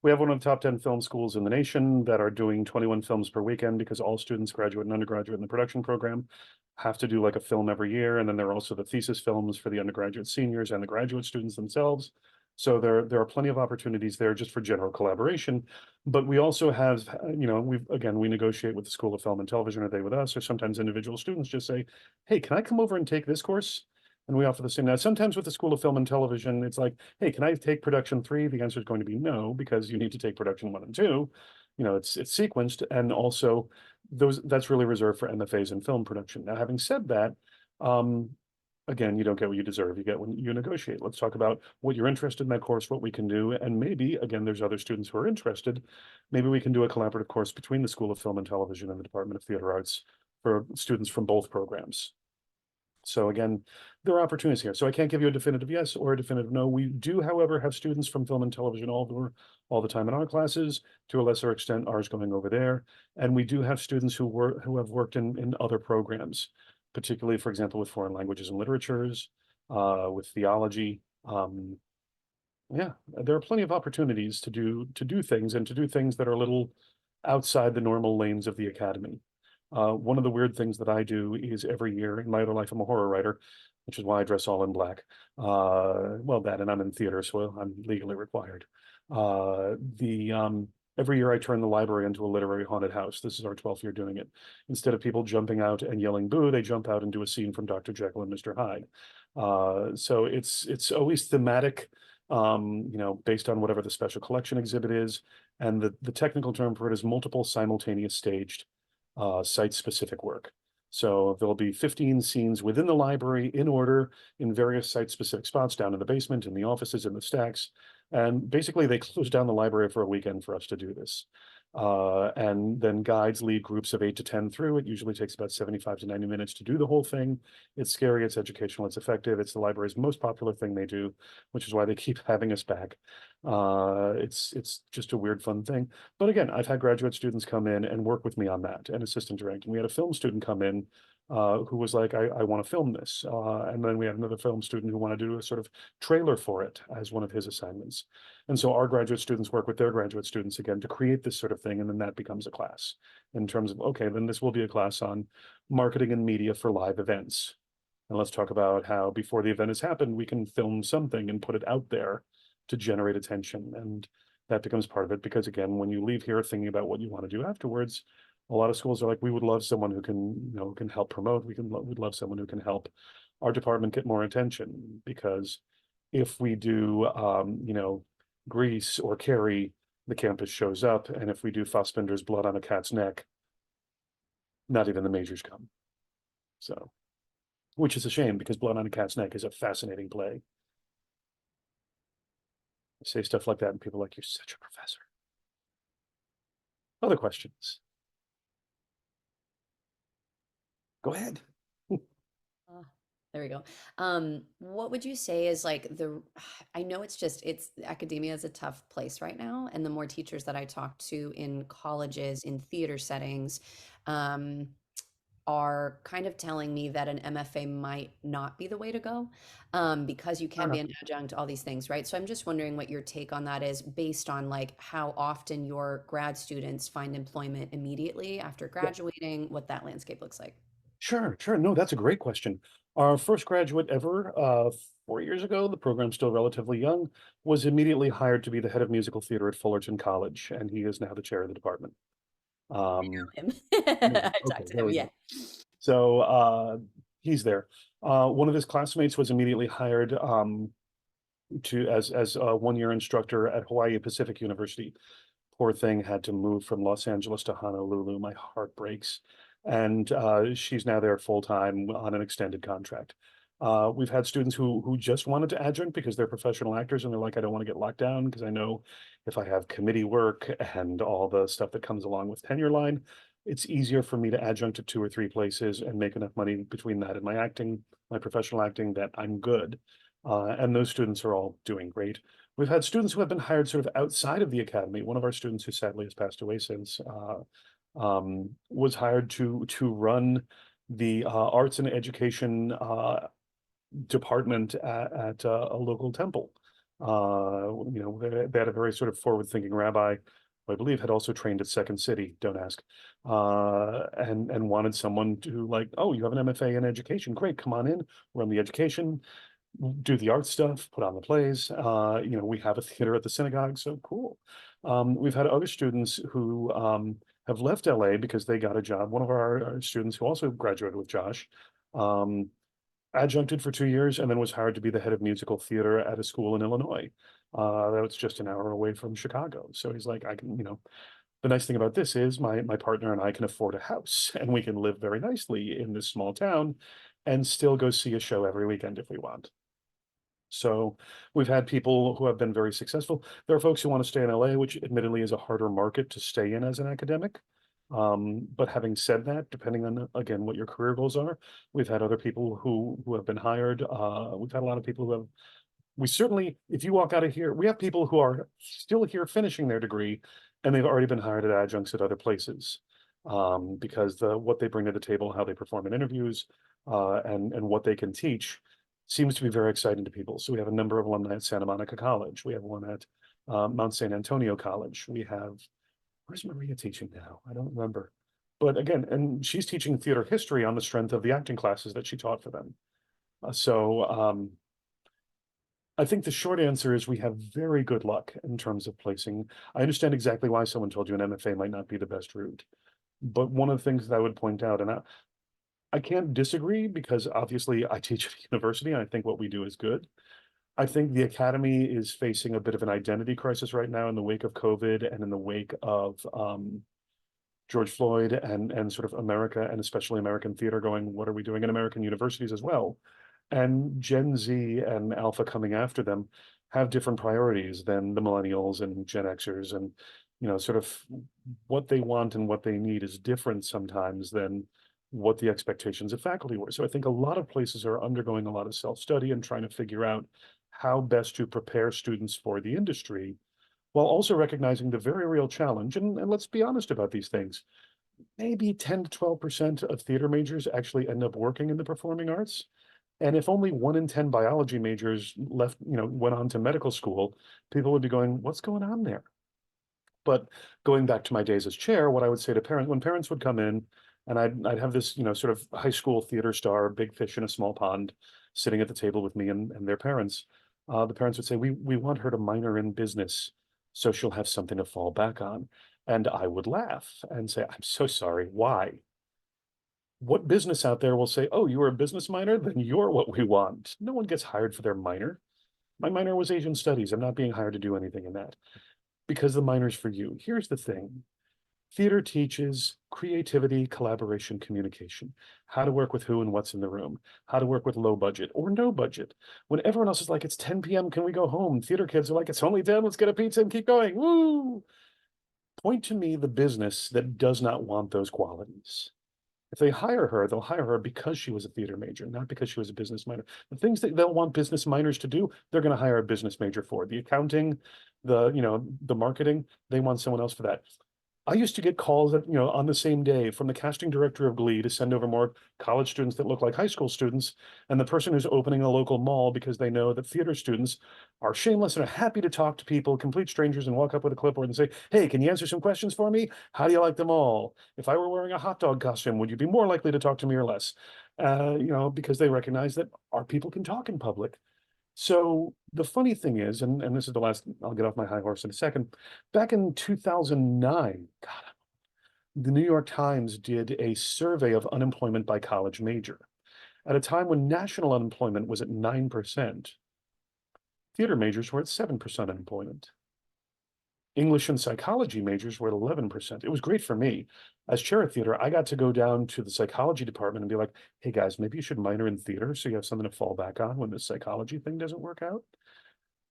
We have one of the top 10 film schools in the nation that are doing 21 films per weekend, because all students, graduate and undergraduate in the production program, have to do like a film every year. And then there are also the thesis films for the undergraduate seniors and the graduate students themselves. So there are plenty of opportunities there just for general collaboration. But we also have, we negotiate with the School of Film and Television, or they with us, or sometimes individual students just say, hey, can I come over and take this course? And we offer the same. Now, sometimes with the School of Film and Television, it's like, hey, can I take production 3? The answer is going to be no, because you need to take production 1 and 2. It's sequenced, and also that's really reserved for MFAs in film production. Now, having said that, again, you don't get what you deserve. You get when you negotiate. Let's talk about what you're interested in that course, what we can do, and maybe, again, there's other students who are interested. Maybe we can do a collaborative course between the School of Film and Television and the Department of Theater Arts for students from both programs. So again, there are opportunities here. So I can't give you a definitive yes or a definitive no. We do, however, have students from film and television all the time in our classes, to a lesser extent, ours going over there. And we do have students who have worked in other programs, particularly, for example, with foreign languages and literatures, with theology. Yeah, there are plenty of opportunities to do things, and to do things that are a little outside the normal lanes of the academy. One of the weird things that I do is every year in my other life, I'm a horror writer, which is why I dress all in black. Well, that, and I'm in theater, so I'm legally required. Every year I turn the library into a literary haunted house. This is our 12th year doing it. Instead of people jumping out and yelling boo, they jump out and do a scene from Dr. Jekyll and Mr. Hyde. So it's always thematic, based on whatever the special collection exhibit is. And the technical term for it is multiple simultaneous staged site-specific work. So there'll be 15 scenes within the library in order, in various site-specific spots, down in the basement, in the offices, in the stacks. And basically they close down the library for a weekend for us to do this. And then guides lead groups of 8 to 10 through. It usually takes about 75 to 90 minutes to do the whole thing. It's scary, it's educational, it's effective. It's the library's most popular thing they do, which is why they keep having us back. It's just a weird, fun thing. But again, I've had graduate students come in and work with me on that, and assistant direct. And we had a film student come in who was like, I want to film this. And then we had another film student who wanted to do a sort of trailer for it as one of his assignments. And so our graduate students work with their graduate students again to create this sort of thing. And then that becomes a class in terms of, okay, then this will be a class on marketing and media for live events. And let's talk about how before the event has happened, we can film something and put it out there to generate attention. And that becomes part of it, because again, when you leave here thinking about what you want to do afterwards, a lot of schools are like, we would love someone who can help promote. We'd love someone who can help our department get more attention, because if we do, Grease or Carrie, the campus shows up. And if we do Fassbinder's Blood on a Cat's Neck, not even the majors come. So, which is a shame, because Blood on a Cat's Neck is a fascinating play. I say stuff like that and people are like, you're such a professor. Other questions? Go ahead. Ah, there we go. What would you say is like I know it's academia is a tough place right now, and the more teachers that I talk to in colleges, in theater settings, um, are kind of telling me that an MFA might not be the way to go, because you Fair can be enough. an adjunct, all these things, right? So I'm just wondering what your take on that is based on like how often your grad students find employment immediately after Yeah. graduating, what that landscape looks like. Sure, sure. No, that's a great question. Our first graduate ever, 4 years ago, the program's still relatively young, was immediately hired to be the head of musical theater at Fullerton College, and he is now the chair of the department. Um, Him. yeah, I okay, talked to there him, we yeah. go. So he's there. One of his classmates was immediately hired to as a 1 year instructor at Hawaii Pacific University. Poor thing had to move from Los Angeles to Honolulu. My heart breaks. And she's now there full time on an extended contract. We've had students who just wanted to adjunct because they're professional actors and they're like, I don't want to get locked down because I know if I have committee work and all the stuff that comes along with tenure line, it's easier for me to adjunct at 2 or 3 places and make enough money between that and my acting, my professional acting, that I'm good. And those students are all doing great. We've had students who have been hired sort of outside of the academy. One of our students, who sadly has passed away since, was hired to run the arts and education department at a local temple. They had a very sort of forward-thinking rabbi, who I believe had also trained at Second City. Don't ask. And wanted someone to, like, oh, you have an MFA in education, great, come on in, run the education, do the art stuff, put on the plays. We have a theater at the synagogue, so cool. We've had other students who have left LA because they got a job. One of our students, who also graduated with Josh, um, adjuncted for 2 years and then was hired to be the head of musical theater at a school in Illinois. That was just an hour away from Chicago. So he's like, I can, the nice thing about this is my partner and I can afford a house and we can live very nicely in this small town and still go see a show every weekend if we want. So we've had people who have been very successful. There are folks who want to stay in LA, which admittedly is a harder market to stay in as an academic. But having said that, depending on, again, what your career goals are, we've had other people who have been hired. We've had a lot of people who have, we certainly, if you walk out of here, we have people who are still here finishing their degree and they've already been hired at adjuncts at other places. Because what they bring to the table, how they perform in interviews, and what they can teach seems to be very exciting to people. So we have a number of alumni at Santa Monica College. We have one at Mount San Antonio College. We have, where's Maria teaching now? I don't remember. But again, and she's teaching theater history on the strength of the acting classes that she taught for them. I think the short answer is we have very good luck in terms of placing. I understand exactly why someone told you an MFA might not be the best route. But one of the things that I would point out, and I can't disagree because obviously I teach at a university and I think what we do is good. I think the academy is facing a bit of an identity crisis right now in the wake of COVID and in the wake of George Floyd and sort of America, and especially American theater, going, what are we doing in American universities as well? And Gen Z and Alpha coming after them have different priorities than the millennials and Gen Xers, and sort of what they want and what they need is different sometimes than what the expectations of faculty were. So I think a lot of places are undergoing a lot of self-study and trying to figure out how best to prepare students for the industry, while also recognizing the very real challenge. And let's be honest about these things. Maybe 10 to 12% of theater majors actually end up working in the performing arts. And if only 1 in 10 biology majors left, went on to medical school, people would be going, what's going on there? But going back to my days as chair, what I would say to parents, when parents would come in and I'd have this, sort of high school theater star, big fish in a small pond, sitting at the table with me and their parents, the parents would say, we want her to minor in business so she'll have something to fall back on. And I would laugh and say, I'm so sorry, why? What business out there will say, oh, you were a business minor? Then you're what we want. No one gets hired for their minor. My minor was Asian studies. I'm not being hired to do anything in that because the minor's for you. Here's the thing. Theater teaches creativity, collaboration, communication, how to work with who and what's in the room, how to work with low budget or no budget. When everyone else is like, it's 10 p.m., can we go home? Theater kids are like, it's only 10, let's get a pizza and keep going. Woo! point to me the business that does not want those qualities. If they hire her, they'll hire her because she was a theater major, not because she was a business minor. The things that they'll want business minors to do, they're going to hire a business major for. The accounting, the marketing, they want someone else for that. I used to get calls on the same day from the casting director of Glee to send over more college students that look like high school students, and the person who's opening a local mall because they know that theater students are shameless and are happy to talk to people, complete strangers, and walk up with a clipboard and say, "Hey, can you answer some questions for me? How do you like them all? If I were wearing a hot dog costume, would you be more likely to talk to me or less?" Because they recognize that our people can talk in public. So the funny thing is, and this is the last, I'll get off my high horse in a second. Back in 2009, God, the New York Times did a survey of unemployment by college major. At a time when national unemployment was at 9%, theater majors were at 7% unemployment. English and psychology majors were at 11%. It was great for me. As chair of theater, I got to go down to the psychology department and be like, "Hey guys, maybe you should minor in theater so you have something to fall back on when this psychology thing doesn't work out."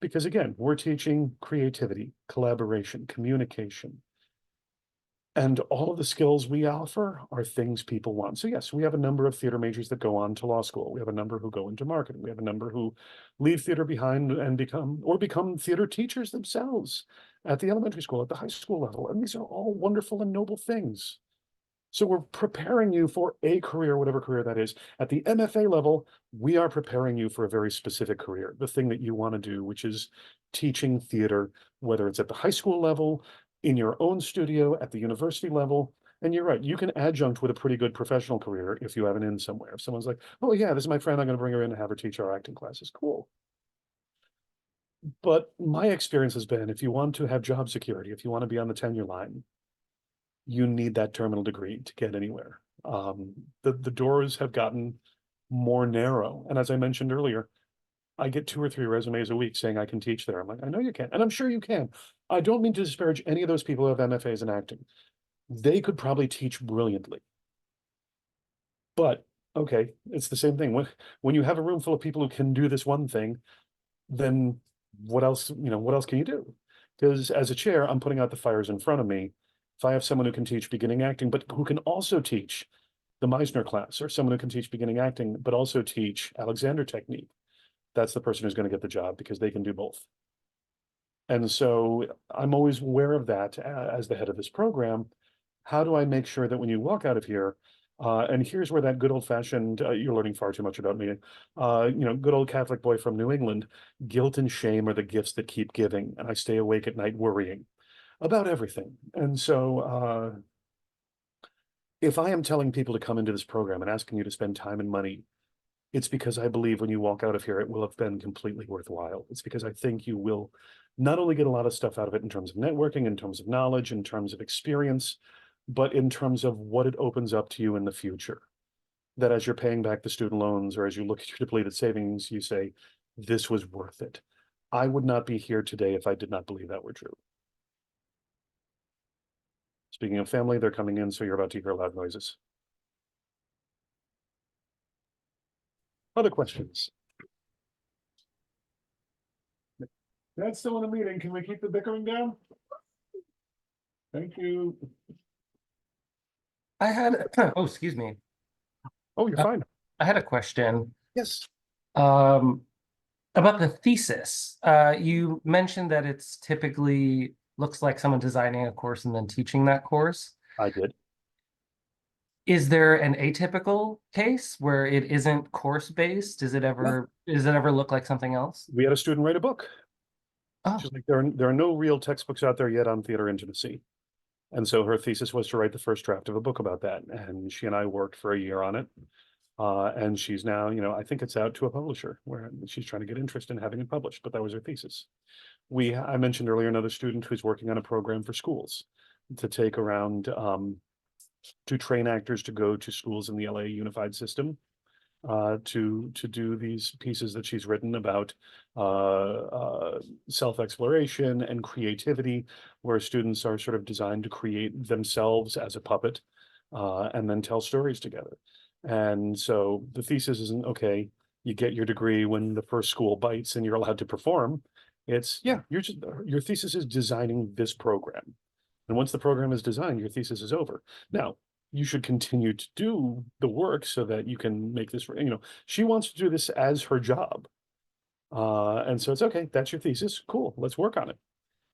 Because again, we're teaching creativity, collaboration, communication. And all of the skills we offer are things people want. So yes, we have a number of theater majors that go on to law school. We have a number who go into marketing. We have a number who leave theater behind and become theater teachers themselves at the elementary school, at the high school level. And these are all wonderful and noble things. So we're preparing you for a career, whatever career that is. At the MFA level, we are preparing you for a very specific career, the thing that you want to do, which is teaching theater, whether it's at the high school level, in your own studio, at the university level. And you're right, you can adjunct with a pretty good professional career if you have an in somewhere. If someone's like, "Oh yeah, this is my friend, I'm going to bring her in and have her teach our acting classes." Cool. But my experience has been, if you want to have job security, if you want to be on the tenure line, you need that terminal degree to get anywhere. The doors have gotten more narrow. And as I mentioned earlier, I get 2 or 3 resumes a week saying I can teach there. I'm like, I know you can, and I'm sure you can. I don't mean to disparage any of those people who have MFAs in acting. They could probably teach brilliantly. But okay, it's the same thing. When you have a room full of people who can do this one thing, then what else, what else can you do? Because as a chair, I'm putting out the fires in front of me. If I have someone who can teach beginning acting, but who can also teach the Meisner class, or someone who can teach beginning acting, but also teach Alexander technique, that's the person who's going to get the job because they can do both. And so I'm always aware of that as the head of this program. How do I make sure that when you walk out of here, and here's where that good old fashioned, you're learning far too much about me, good old Catholic boy from New England, guilt and shame are the gifts that keep giving. And I stay awake at night worrying about everything. And so if I am telling people to come into this program and asking you to spend time and money, it's because I believe when you walk out of here, it will have been completely worthwhile. It's because I think you will not only get a lot of stuff out of it in terms of networking, in terms of knowledge, in terms of experience, but in terms of what it opens up to you in the future. That as you're paying back the student loans or as you look at your depleted savings, you say, this was worth it. I would not be here today if I did not believe that were true. Speaking of family, they're coming in, so you're about to hear loud noises. Other questions? That's still in a meeting. Can we keep the bickering down? Thank you. I had, oh, excuse me. Oh, you're fine. I had a question Yes. about the thesis. You mentioned that it's typically looks like someone designing a course and then teaching that course. I did. Is there an atypical case where it isn't course-based? Does it ever look like something else? We had a student write a book. Oh, She's like, there are no real textbooks out there yet on theater intimacy. And so her thesis was to write the first draft of a book about that. And she and I worked for a year on it. And she's now, I think it's out to a publisher where she's trying to get interest in having it published, but that was her thesis. I mentioned earlier another student who's working on a program for schools to take around, to train actors to go to schools in the LA unified system, to do these pieces that she's written about self-exploration and creativity, where students are sort of designed to create themselves as a puppet, and then tell stories together. And so the thesis isn't, okay, you get your degree when the first school bites and you're allowed to perform. It's, yeah, your thesis is designing this program. And once the program is designed, your thesis is over. Now, you should continue to do the work so that you can make this, she wants to do this as her job. And so it's okay, that's your thesis. Cool, let's work on it.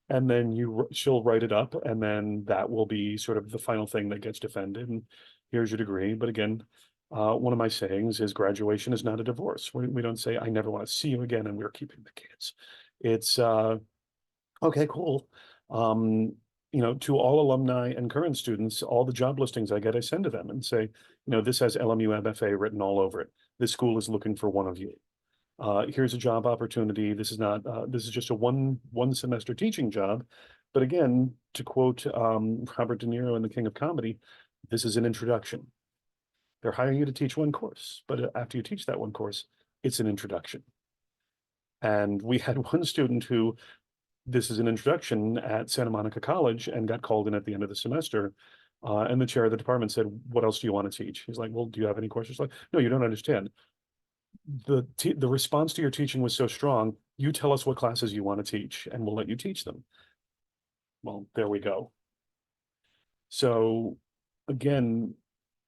And then she'll write it up, and then that will be sort of the final thing that gets defended. And here's your degree. But again, one of my sayings is graduation is not a divorce. We don't say, I never want to see you again, and we're keeping the kids. It's okay, cool. To all alumni and current students, all the job listings I get, I send to them and say, this has LMU MFA written all over it. This school is looking for one of you. Here's a job opportunity. This is not, this is just a one semester teaching job. But again, to quote Robert De Niro in The King of Comedy, this is an introduction. They're hiring you to teach one course, but after you teach that one course, it's an introduction. And we had one student who, this is an introduction at Santa Monica College, and got called in at the end of the semester. And the chair of the department said, what else do you want to teach? He's like, well, do you have any courses? Like, no, you don't understand. The response to your teaching was so strong. You tell us what classes you want to teach, and we'll let you teach them. Well, there we go. So again,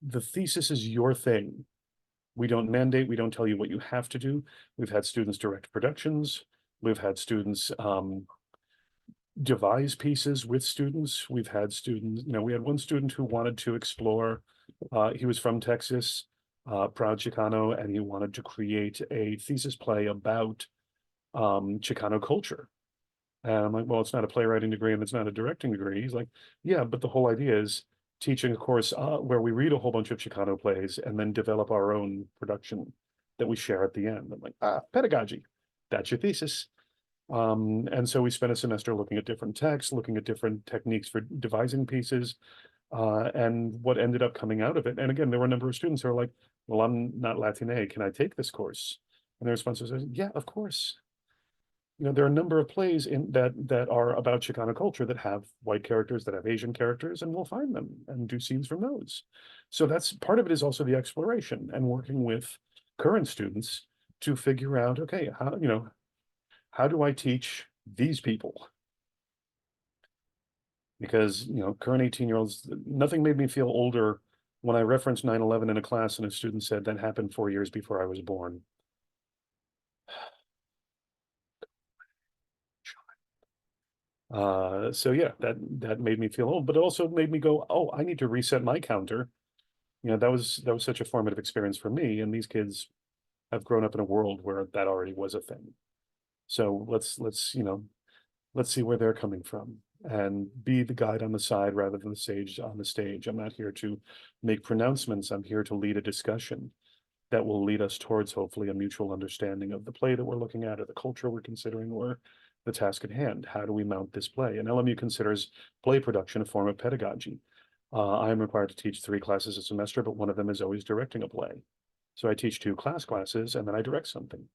the thesis is your thing. We don't mandate, we don't tell you what you have to do. We've had students direct productions. We've had students devise pieces with students. We've had students, we had one student who wanted to explore, he was from Texas, proud Chicano, and he wanted to create a thesis play about Chicano culture. And I'm like, well, it's not a playwriting degree and it's not a directing degree. He's like, yeah, but the whole idea is teaching a course where we read a whole bunch of Chicano plays and then develop our own production that we share at the end. I'm like, pedagogy, that's your thesis. And so we spent a semester looking at different texts, looking at different techniques for devising pieces, and what ended up coming out of it. And again, there were a number of students who are like, well, I'm not Latine, can I take this course? And the response was, yeah, of course. There are a number of plays in that are about Chicano culture that have white characters, that have Asian characters, and we'll find them and do scenes from those. So that's part of it, is also the exploration and working with current students to figure out, okay, how do I teach these people? Because, current 18-year-olds, nothing made me feel older when I referenced 9/11 in a class and a student said that happened 4 years before I was born. So yeah, that made me feel old, but it also made me go, oh, I need to reset my counter. That was such a formative experience for me, and these kids have grown up in a world where that already was a thing. So let's see where they're coming from and be the guide on the side rather than the sage on the stage. I'm not here to make pronouncements. I'm here to lead a discussion that will lead us towards hopefully a mutual understanding of the play that we're looking at, or the culture we're considering, or the task at hand. How do we mount this play? And LMU considers play production a form of pedagogy. I am required to teach 3 classes a semester, but one of them is always directing a play. So I teach 2 classes and then I direct something.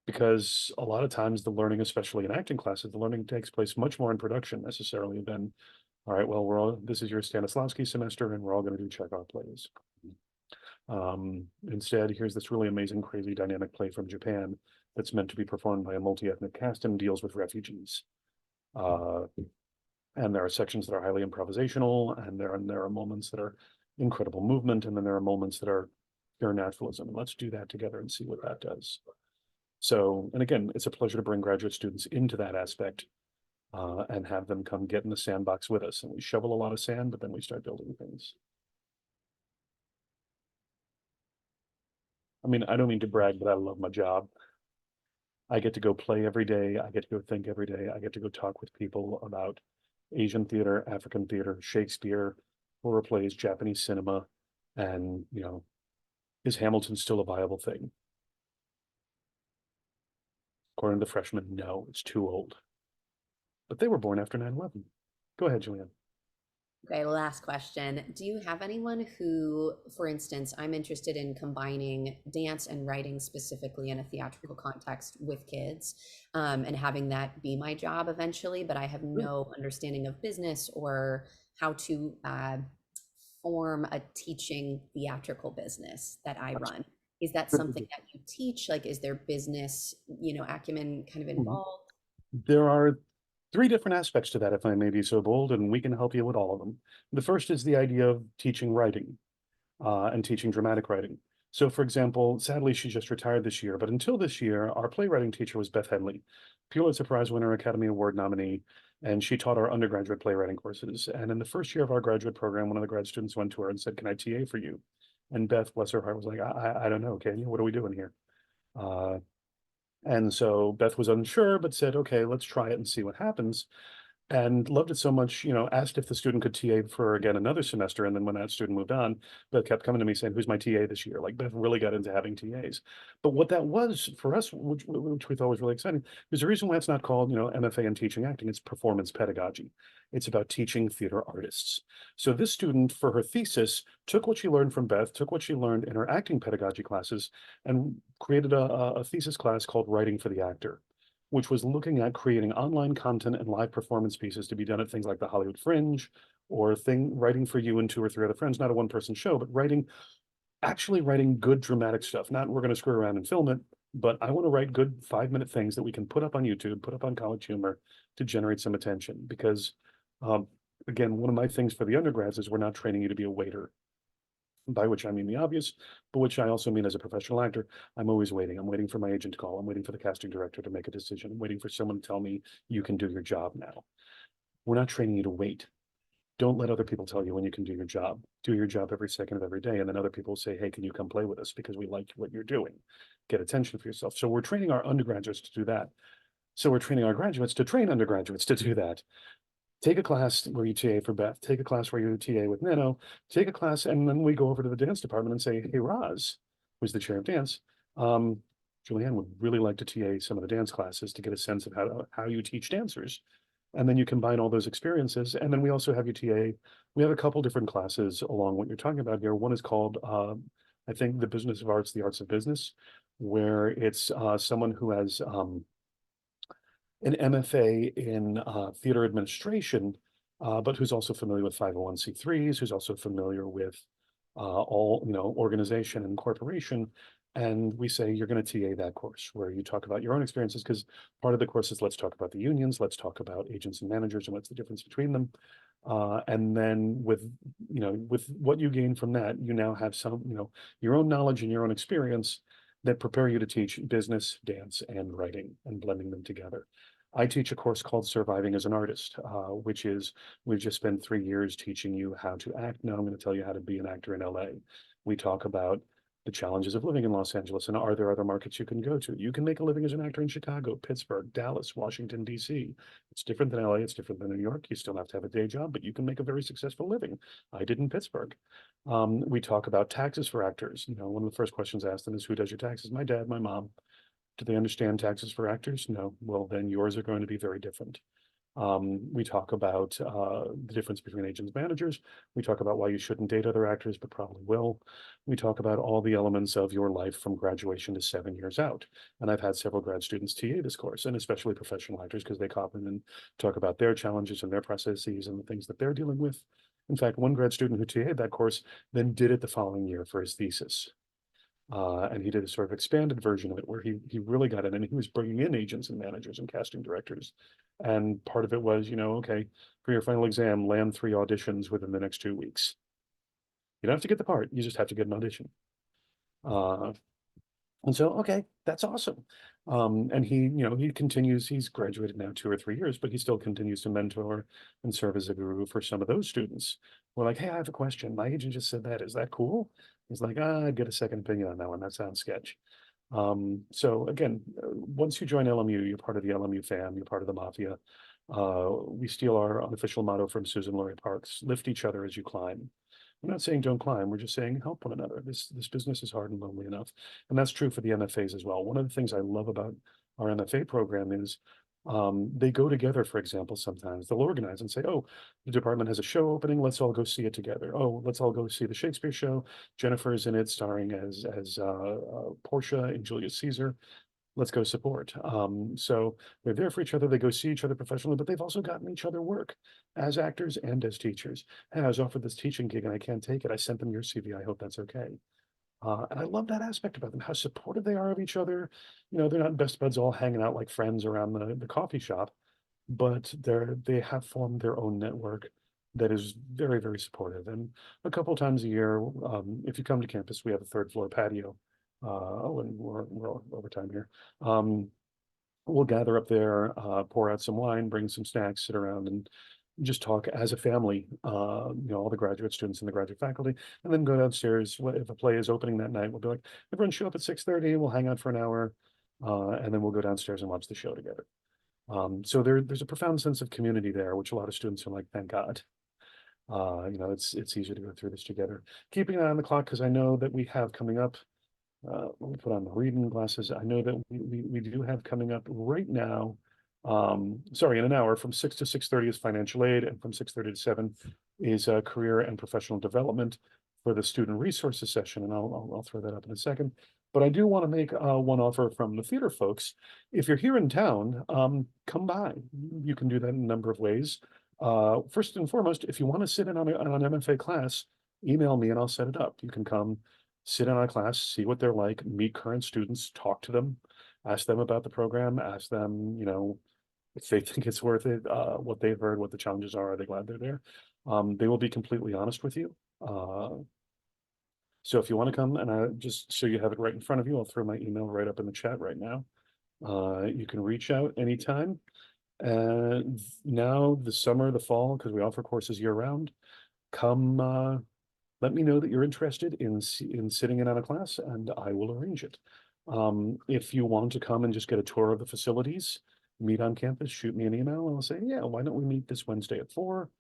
Because a lot of times the learning, especially in acting classes, the learning takes place much more in production necessarily than, all right, well, this is your Stanislavski semester and we're all going to do Chekhov plays. Instead, here's this really amazing, crazy, dynamic play from Japan that's meant to be performed by a multi-ethnic cast and deals with refugees. And there are sections that are highly improvisational, and there are moments that are incredible movement, and then there are moments that are pure naturalism. Let's do that together and see what that does. So, and again, it's a pleasure to bring graduate students into that aspect and have them come get in the sandbox with us. And we shovel a lot of sand, but then we start building things. I mean, I don't mean to brag, but I love my job. I get to go play every day. I get to go think every day. I get to go talk with people about Asian theater, African theater, Shakespeare, horror plays, Japanese cinema. And, is Hamilton still a viable thing? According to the freshmen, no, it's too old. But they were born after 9/11. Go ahead, Julianne. Okay, last question. Do you have anyone who, for instance, I'm interested in combining dance and writing specifically in a theatrical context with kids, and having that be my job eventually, but I have no understanding of business or how to form a teaching theatrical business that I run? Is that something that you teach? Like, is there business, acumen kind of involved? There are three different aspects to that, if I may be so bold, and we can help you with all of them. The first is the idea of teaching writing and teaching dramatic writing. So, for example, sadly, she just retired this year, but until this year, our playwriting teacher was Beth Headley, Pulitzer Prize winner, Academy Award nominee, and she taught our undergraduate playwriting courses. And in the first year of our graduate program, one of the grad students went to her and said, "Can I TA for you?" And Beth, bless her heart, was like, I don't know, can you? What are we doing here?" And so Beth was unsure, but said, "Okay, let's try it and see what happens." And loved it so much, asked if the student could TA for her again another semester. And then when that student moved on, Beth kept coming to me saying, "Who's my TA this year?" Like Beth really got into having TAs. But what that was for us, which we thought was really exciting, is the reason why it's not called, MFA in teaching acting, it's performance pedagogy. It's about teaching theater artists. So this student, for her thesis, took what she learned from Beth, took what she learned in her acting pedagogy classes, and created a thesis class called Writing for the Actor, which was looking at creating online content and live performance pieces to be done at things like the Hollywood Fringe, or writing for you and two or three other friends, not a one-person show, but actually writing good dramatic stuff. Not we're going to screw around and film it, but I want to write good 5-minute things that we can put up on YouTube, put up on College Humor to generate some attention. Because again, one of my things for the undergrads is we're not training you to be a waiter, by which I mean the obvious, but which I also mean as a professional actor. I'm always waiting. I'm waiting for my agent to call. I'm waiting for the casting director to make a decision. I'm waiting for someone to tell me you can do your job now. We're not training you to wait. Don't let other people tell you when you can do your job. Do your job every second of every day. And then other people say, "Hey, can you come play with us? Because we like what you're doing." Get attention for yourself. So we're training our undergraduates to do that. So we're training our graduates to train undergraduates to do that. Take a class where you TA for Beth, take a class where you TA with Nano, take a class, and then we go over to the dance department and say, "Hey, Roz," who's the chair of dance, Julianne would really like to TA some of the dance classes to get a sense of how you teach dancers. And then you combine all those experiences. And then we also have you TA. We have a couple different classes along what you're talking about here. One is called, I think, the Business of Arts, the Arts of Business, where it's someone who has an MFA in theater administration, but who's also familiar with 501c3s, who's also familiar with all, organization and corporation. And we say, you're going to TA that course where you talk about your own experiences, because part of the course is let's talk about the unions, let's talk about agents and managers and what's the difference between them. And then with what you gain from that, you now have some, your own knowledge and your own experience that prepare you to teach business, dance, and writing, and blending them together. I teach a course called Surviving as an Artist, which is, we've just spent 3 years teaching you how to act. Now I'm going to tell you how to be an actor in LA. We talk about the challenges of living in Los Angeles, and are there other markets you can go to? You can make a living as an actor in Chicago, Pittsburgh, Dallas, Washington, D.C. It's different than LA, it's different than New York. You still have to have a day job, but you can make a very successful living. I did in Pittsburgh. We talk about taxes for actors. One of the first questions asked them is, "Who does your taxes?" "My dad, my mom." "Do they understand taxes for actors?" "No." "Well, then yours are going to be very different." We talk about the difference between agents and managers. We talk about why you shouldn't date other actors, but probably will. We talk about all the elements of your life from graduation to 7 years out. And I've had several grad students TA this course, and especially professional actors, because they come in and talk about their challenges and their processes and the things that they're dealing with. In fact, one grad student who TA'd that course then did it the following year for his thesis. And he did a sort of expanded version of it where he really got in, and he was bringing in agents and managers and casting directors. And part of it was, okay, for your final exam, land 3 auditions within the next 2 weeks. You don't have to get the part, you just have to get an audition. And so, okay, that's awesome. And he continues, he's graduated now 2 or 3 years, but he still continues to mentor and serve as a guru for some of those students. We're like, "Hey, I have a question. My agent just said that. Is that cool?" He's like, "I'd get a second opinion on that one. That sounds sketch." So again, once you join LMU, you're part of the LMU fam, you're part of the mafia. We steal our unofficial motto from Susan Laurie Parks: lift each other as you climb. We're not saying don't climb, we're just saying help one another. This business is hard and lonely enough. And that's true for the MFAs as well. One of the things I love about our MFA program is they go together. For example, sometimes they'll organize and say, "Oh, the department has a show opening, let's all go see it together. Oh, let's all go see the Shakespeare show. Jennifer is in it, starring as Portia in Julius Caesar. Let's go support." So they're there for each other. They go see each other professionally, but they've also gotten each other work as actors and as teachers. "Hey, I was offered this teaching gig and I can't take it. I sent them your CV. I hope that's okay." And I love that aspect about them, how supportive they are of each other. They're not best buds all hanging out like friends around the coffee shop. but they have formed their own network that is very, very supportive. And a couple times a year, if you come to campus, we have a third floor patio. When we're overtime here. We'll gather up there, pour out some wine, bring some snacks, sit around and just talk as a family, all the graduate students and the graduate faculty, and then go downstairs. If a play is opening that night, we'll be like, everyone show up at 6:30, we'll hang out for an hour, and then we'll go downstairs and watch the show together. So there's a profound sense of community there, which a lot of students are like, thank God. It's easier to go through this together. Keeping an eye on the clock, because I know that we have coming up, let me put on the reading glasses. I know that we do have coming up right now, in an hour, from 6 to 6:30 is financial aid, and from 6:30 to 7 is career and professional development for the student resources session. And I'll throw that up in a second. But I do want to make one offer from the theater folks. If you're here in town, come by. You can do that in a number of ways. First and foremost, if you want to sit in on an MFA class, email me and I'll set it up. You can come sit in on a class, see what they're like, meet current students, talk to them, ask them about the program, ask them, if they think it's worth it, what they've heard, what the challenges are they glad they're there? They will be completely honest with you. So if you want to come, and just so you have it right in front of you, I'll throw my email right up in the chat right now. You can reach out anytime. And now the summer, the fall, because we offer courses year round, come let me know that you're interested in sitting in on a class, and I will arrange it. If you want to come and just get a tour of the facilities, meet on campus, shoot me an email, and I'll say, yeah, why don't we meet this Wednesday at 4?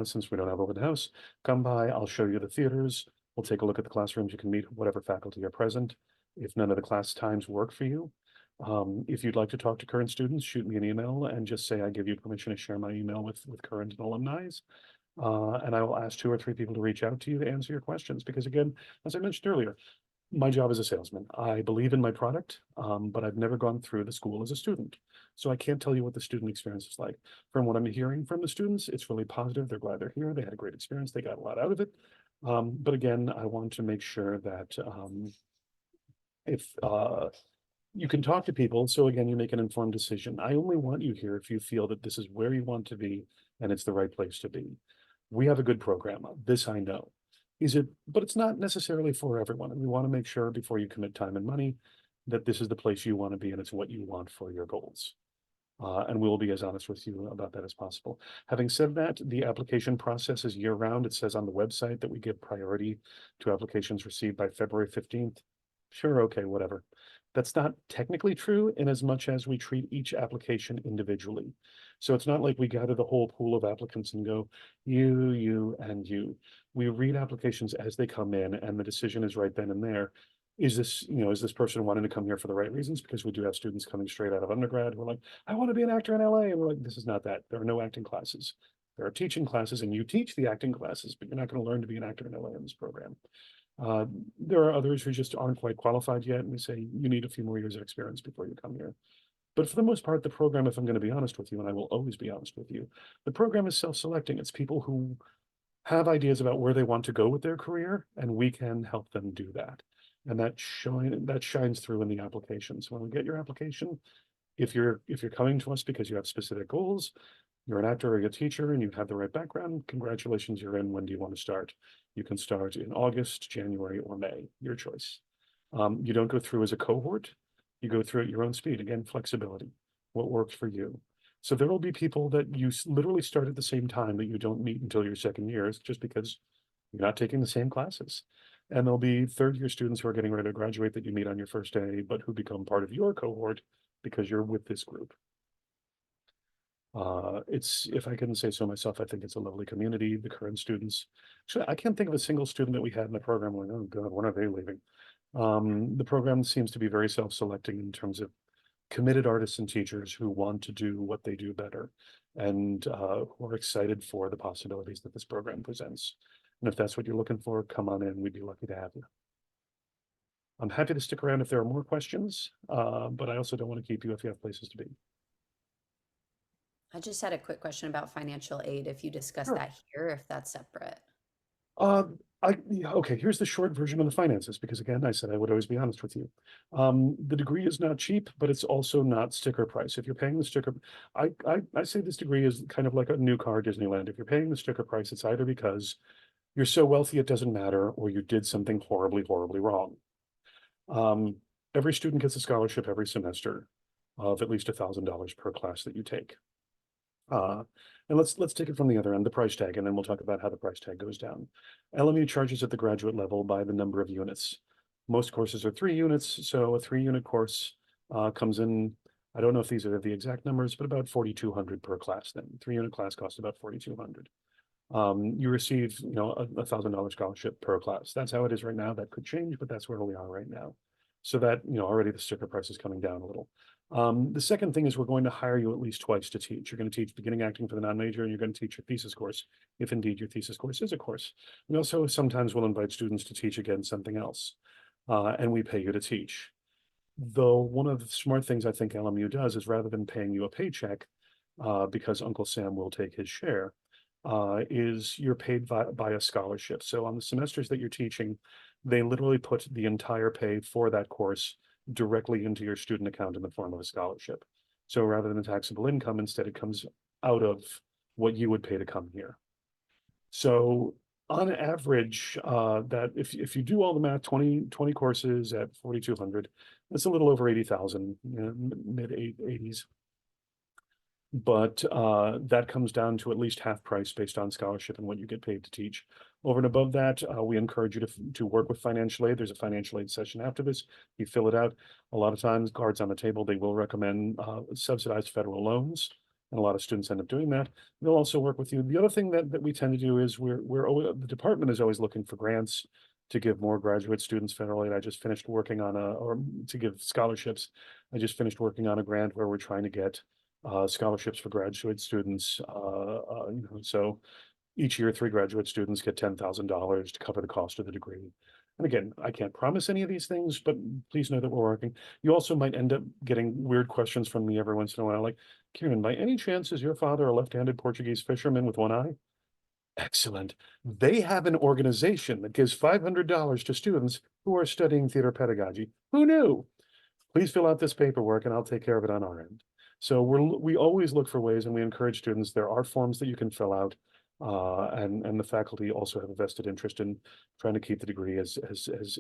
Since we don't have open house, come by, I'll show you the theaters. We'll take a look at the classrooms. You can meet whatever faculty are present. If none of the class times work for you, if you'd like to talk to current students, shoot me an email and just say I give you permission to share my email with current and alumni. And I will ask 2 or 3 people to reach out to you to answer your questions. Because again, as I mentioned earlier, my job as a salesman, I believe in my product, but I've never gone through the school as a student. So I can't tell you what the student experience is like. From what I'm hearing from the students, it's really positive. They're glad they're here. They had a great experience. They got a lot out of it. But again, I want to make sure that if you can talk to people, so again, you make an informed decision. I only want you here if you feel that this is where you want to be and it's the right place to be. We have a good program. This I know. But it's not necessarily for everyone. And we want to make sure before you commit time and money that this is the place you want to be and it's what you want for your goals. And we'll be as honest with you about that as possible. Having said that, the application process is year round. It says on the website that we give priority to applications received by February 15th. Sure, okay, whatever. That's not technically true in as much as we treat each application individually. So it's not like we gather the whole pool of applicants and go, you, and you. We read applications as they come in, and the decision is right then and there. Is this person wanting to come here for the right reasons? Because we do have students coming straight out of undergrad who are like, I want to be an actor in LA. And we're like, this is not that. There are no acting classes. There are teaching classes, and you teach the acting classes, but you're not going to learn to be an actor in LA in this program. There are others who just aren't quite qualified yet, and we say you need a few more years of experience before you come here. But for the most part, the program, if I'm going to be honest with you, and I will always be honest with you, the program is self-selecting. It's people who have ideas about where they want to go with their career, and we can help them do that. And that shines through in the application. So when we get your application, if you're coming to us because you have specific goals, you're an actor or a teacher and you have the right background, congratulations, you're in. When do you want to start? You can start in August, January, or May, your choice. You don't go through as a cohort, you go through at your own speed. Again, flexibility, what works for you. So there will be people that you literally start at the same time that you don't meet until your second year, just because you're not taking the same classes. And there'll be third-year students who are getting ready to graduate that you meet on your first day, but who become part of your cohort because you're with this group. If I can say so myself, I think it's a lovely community. The current students, actually, I can't think of a single student that we had in the program like, oh God, when are they leaving? The program seems to be very self-selecting in terms of committed artists and teachers who want to do what they do better and who are excited for the possibilities that this program presents. And if that's what you're looking for, come on in. We'd be lucky to have you. I'm happy to stick around if there are more questions, but I also don't want to keep you if you have places to be. I just had a quick question about financial aid, if you discuss Sure. that here, if that's separate. Okay, here's the short version of the finances, because again, I said I would always be honest with you. The degree is not cheap, but it's also not sticker price. If you're paying the sticker, I say this degree is kind of like a new car at Disneyland. If you're paying the sticker price, it's either because you're so wealthy it doesn't matter, or you did something horribly, horribly wrong. Every student gets a scholarship every semester of at least $1,000 per class that you take. And let's take it from the other end, the price tag, and then we'll talk about how the price tag goes down. LMU charges at the graduate level by the number of units. Most courses are 3 units, so a 3-unit course comes in, I don't know if these are the exact numbers, but about 4,200 per class then. 3-unit class costs about 4,200. You receive, a $1,000 scholarship per class. That's how it is right now. That could change, but that's where we are right now. So that, already the sticker price is coming down a little. The second thing is we're going to hire you at least twice to teach. You're going to teach beginning acting for the non-major, and you're going to teach your thesis course, if indeed your thesis course is a course. We also sometimes will invite students to teach again something else, and we pay you to teach. Though one of the smart things I think LMU does is rather than paying you a paycheck, because Uncle Sam will take his share, is you're paid by a scholarship. So on the semesters that you're teaching, they literally put the entire pay for that course directly into your student account in the form of a scholarship. So rather than a taxable income, instead it comes out of what you would pay to come here. So on average, that if you do all the math, 20 courses at 4,200, that's a little over 80,000, mid 80s. But that comes down to at least half price based on scholarship and what you get paid to teach. Over and above that, we encourage you to work with financial aid. There's a financial aid session after this. You fill it out. A lot of times, cards on the table, they will recommend subsidized federal loans, and a lot of students end up doing that. They'll also work with you. The other thing that we tend to do is the department is always looking for grants to give more graduate students federal aid. I just finished working on or to give scholarships. I just finished working on a grant where we're trying to get scholarships for graduate students. So each year, 3 graduate students get $10,000 to cover the cost of the degree. And again, I can't promise any of these things, but please know that we're working. You also might end up getting weird questions from me every once in a while, like, Kieran, by any chance is your father a left-handed Portuguese fisherman with one eye? Excellent. They have an organization that gives $500 to students who are studying theater pedagogy. Who knew? Please fill out this paperwork and I'll take care of it on our end. So we always look for ways, and we encourage students. There are forms that you can fill out, and the faculty also have a vested interest in trying to keep the degree as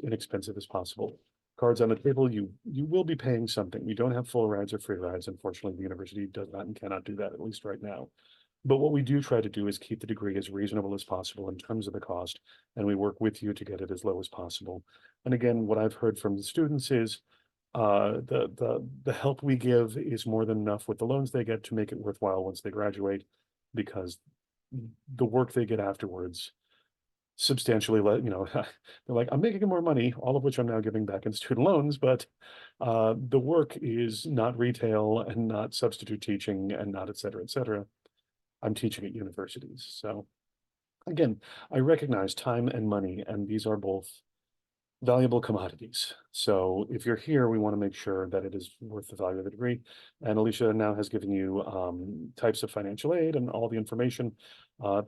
inexpensive as possible. Cards on the table, you will be paying something. We don't have full rides or free rides. Unfortunately, the university does not and cannot do that, at least right now. But what we do try to do is keep the degree as reasonable as possible in terms of the cost, and we work with you to get it as low as possible. And again, what I've heard from the students is the help we give is more than enough with the loans they get to make it worthwhile once they graduate, because the work they get afterwards substantially they're like, I'm making more money, all of which I'm now giving back in student loans, but the work is not retail and not substitute teaching and not et cetera, et cetera. I'm teaching at universities. So again, I recognize time and money, and these are both valuable commodities. So if you're here, we want to make sure that it is worth the value of the degree. And Alicia now has given you types of financial aid and all the information.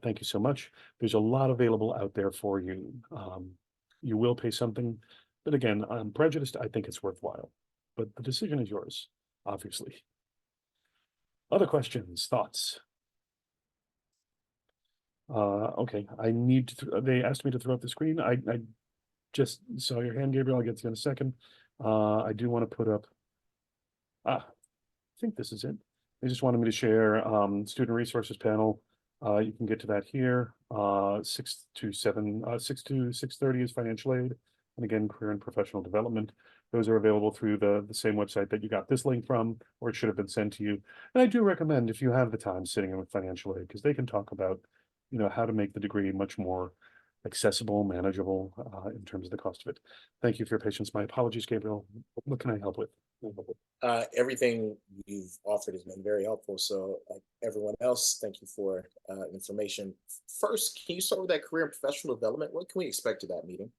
Thank you so much. There's a lot available out there for you. You will pay something, but again, I'm prejudiced. I think it's worthwhile, but the decision is yours, obviously. Other questions, thoughts? Okay, they asked me to throw up the screen. I just saw your hand, Gabriel. I'll get to you in a second. I do want to put up, I think this is it. They just wanted me to share student resources panel. You can get to that here. 6 to 6:30 is financial aid. And again, career and professional development. Those are available through the same website that you got this link from, or it should have been sent to you. And I do recommend, if you have the time, sitting in with financial aid, because they can talk about, how to make the degree much more accessible, manageable in terms of the cost of it. Thank you for your patience. My apologies, Gabriel. What can I help with? Everything you've offered has been very helpful. So like everyone else, thank you for information. First, can you start with that career and professional development? What can we expect at that meeting?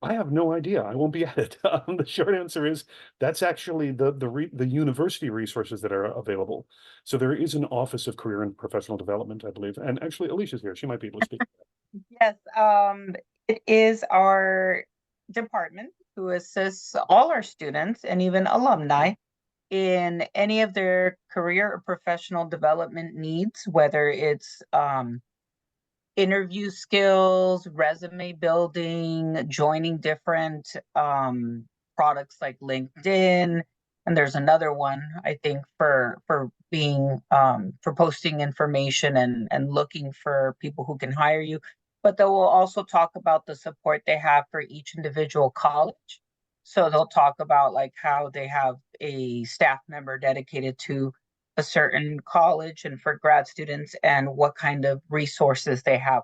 I have no idea. I won't be at it. The short answer is that's actually the university resources that are available. So there is an Office of Career and Professional Development, I believe. And actually, Alicia's here. She might be able to speak. Yes, It is our department who assists all our students and even alumni in any of their career or professional development needs, whether it's interview skills, resume building, joining different products like LinkedIn. And there's another one, I think, for being for posting information and looking for people who can hire you. But they will also talk about the support they have for each individual college. So they'll talk about like how they have a staff member dedicated to a certain college and for grad students and what kind of resources they have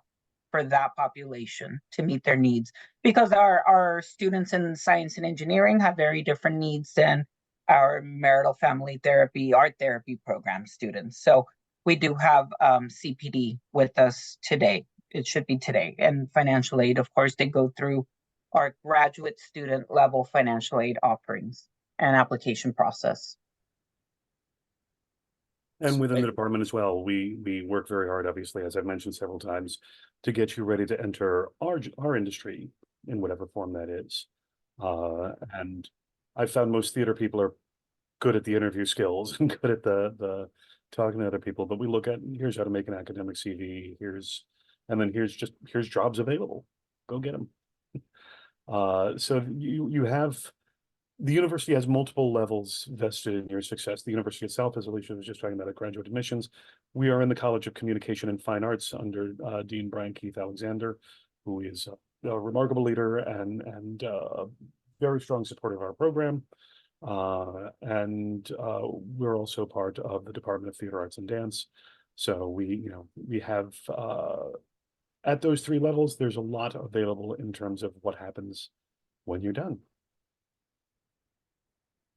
for that population to meet their needs. Because our students in science and engineering have very different needs than our marital family therapy, art therapy program students. So we do have CPD with us today. It should be today. And financial aid, of course, they go through our graduate student level financial aid offerings and application process. And within the Thank you. department as well, we work very hard, obviously, as I've mentioned several times, to get you ready to enter our industry in whatever form that is. And I found most theater people are good at the interview skills and good at the talking to other people, but we look at here's how to make an academic CV, and then here's jobs available. Go get them. So you have the university has multiple levels vested in your success. The university itself, as Alicia was just talking about, at graduate admissions, we are in the College of Communication and Fine Arts under Dean Brian Keith Alexander, who is a remarkable leader and very strong supporter of our program. And we're also part of the Department of Theater Arts and Dance. So we have at those three levels, there's a lot available in terms of what happens when you're done.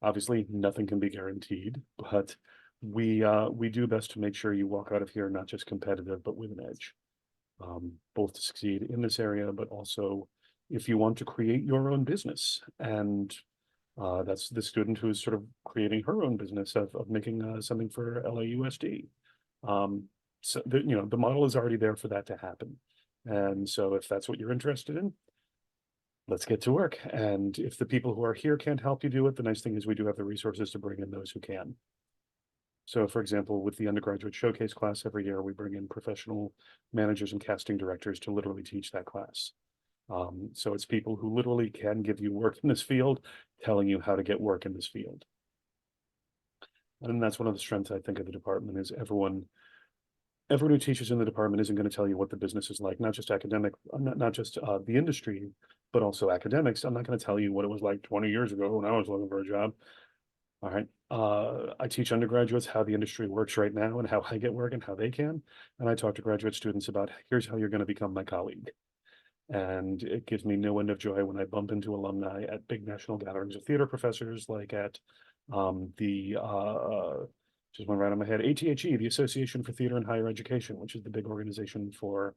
Obviously, nothing can be guaranteed, but we do best to make sure you walk out of here not just competitive, but with an edge, both to succeed in this area, but also if you want to create your own business. And that's the student who's sort of creating her own business of making something for LAUSD. So the model is already there for that to happen. And so if that's what you're interested in, let's get to work. And if the people who are here can't help you do it, the nice thing is we do have the resources to bring in those who can. So for example, with the undergraduate showcase class every year, we bring in professional managers and casting directors to literally teach that class. So it's people who literally can give you work in this field, telling you how to get work in this field. And that's one of the strengths, I think, of the department is everyone who teaches in the department isn't going to tell you what the business is like, not just academic, not just the industry, but also academics. I'm not going to tell you what it was like 20 years ago when I was looking for a job. All right. I teach undergraduates how the industry works right now and how I get work and how they can. And I talk to graduate students about here's how you're going to become my colleague. And it gives me no end of joy when I bump into alumni at big national gatherings of theater professors, like at just went right on my head, ATHE, the Association for Theater and Higher Education, which is the big organization for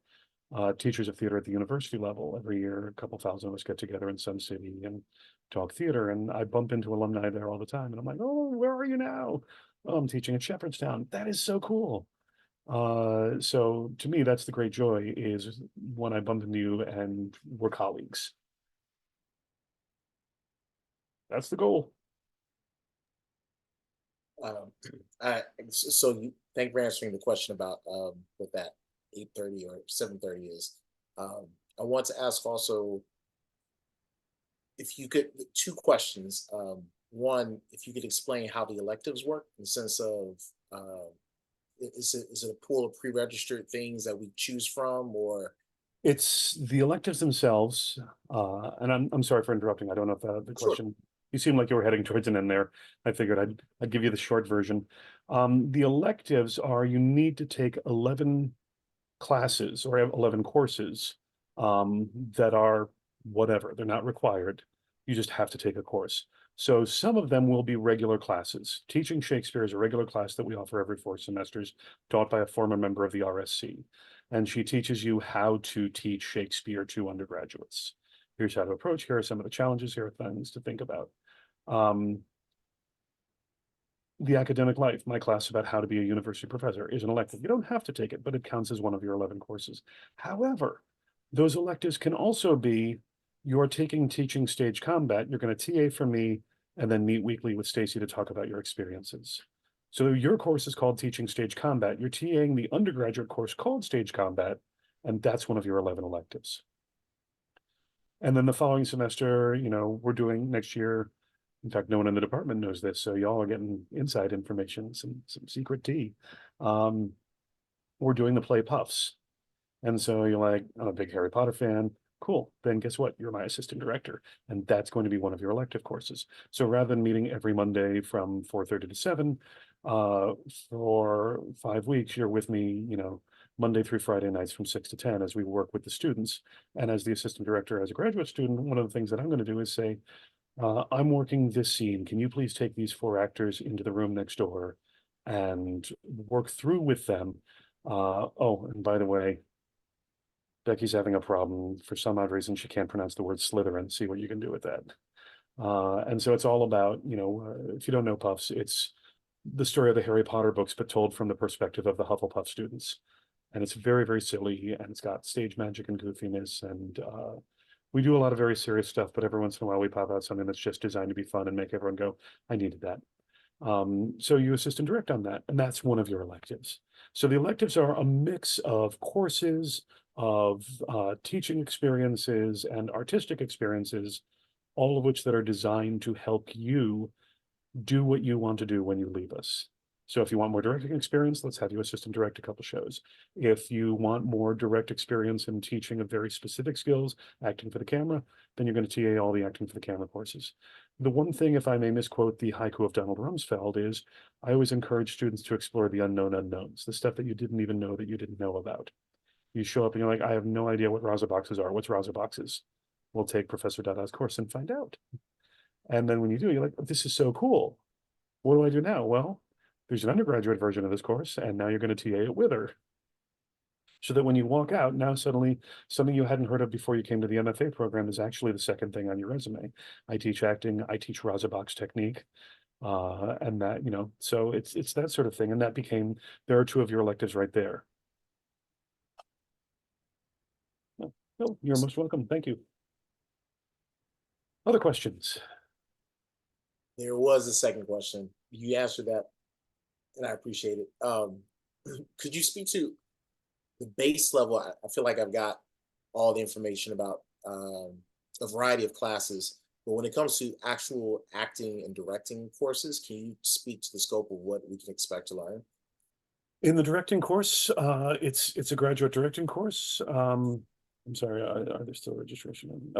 teachers of theater at the university level. Every year, a couple thousand of us get together in Sun City and talk theater. And I bump into alumni there all the time. And I'm like, oh, where are you now? Oh, I'm teaching at Shepherdstown. That is so cool. So to me, that's the great joy is when I bump into you and we're colleagues. That's the goal. Thank you for answering the question about what that 8:30 or 7:30 is. I want to ask also if you could, two questions. One, if you could explain how the electives work in the sense of is it a pool of pre-registered things that we choose from, or It's the electives themselves, and I'm sorry for interrupting. I don't know if the Sure. question, you seem like you were heading towards an end there. I figured I'd give you the short version. The electives are you need to take 11 classes or 11 courses that are whatever. They're not required. You just have to take a course. So some of them will be regular classes. Teaching Shakespeare is a regular class that we offer every 4 semesters, taught by a former member of the RSC. And she teaches you how to teach Shakespeare to undergraduates. Here's how to approach, here are some of the challenges, here are things to think about. The academic life, my class about how to be a university professor, is an elective. You don't have to take it, but it counts as one of your 11 courses. However, Those electives can also be, you're taking teaching stage combat, you're going to TA for me, and then meet weekly with Stacy to talk about your experiences. So your course is called Teaching Stage Combat. You're TAing the undergraduate course called Stage Combat, and that's one of your 11 electives. And then the following semester, we're doing next year. In fact, no one in the department knows this, so y'all are getting inside information, some secret tea. We're doing the play Puffs. And so you're like, I'm a big Harry Potter fan. Cool. Then guess what? You're my assistant director. And that's going to be one of your elective courses. So rather than meeting every Monday from 4:30 to 7, for 5 weeks, you're with me, Monday through Friday nights from 6 to 10 as we work with the students. And as the assistant director, as a graduate student, one of the things that I'm going to do is say, I'm working this scene. Can you please take these 4 actors into the room next door and work through with them? Oh, and by the way, Becky's having a problem. For some odd reason, she can't pronounce the word Slytherin. See what you can do with that. And so it's all about, if you don't know Puffs, it's the story of the Harry Potter books, but told from the perspective of the Hufflepuff students. And it's very, very silly, and it's got stage magic and goofiness. And we do a lot of very serious stuff, but every once in a while we pop out something that's just designed to be fun and make everyone go, I needed that. So you assist and direct on that, and that's one of your electives. So the electives are a mix of courses, of teaching experiences and artistic experiences, all of which that are designed to help you do what you want to do when you leave us. So if you want more directing experience, let's have you assist and direct a couple shows. If you want more direct experience in teaching of very specific skills, acting for the camera, then you're going to TA all the acting for the camera courses. The one thing, if I may misquote the haiku of Donald Rumsfeld, is I always encourage students to explore the unknown unknowns, the stuff that you didn't even know that you didn't know about. You show up and you're like, I have no idea what Raza boxes are. What's Raza boxes? We'll take Professor Dada's course and find out. And then when you do, you're like, this is so cool. What do I do now? Well, there's an undergraduate version of this course, and now you're going to TA it with her. So that when you walk out, now suddenly something you hadn't heard of before you came to the MFA program is actually the second thing on your resume. I teach acting, I teach Raza box technique. And that, so it's that sort of thing. And that became, there are 2 of your electives right there. Oh, you're most welcome. Thank you. Other questions? There was a second question. You answered that, and I appreciate it. Could you speak to the base level? I feel like I've got all the information about a variety of classes, but when it comes to actual acting and directing courses, can you speak to the scope of what we can expect to learn? In the directing course, it's a graduate directing course. I'm sorry, are there still registration?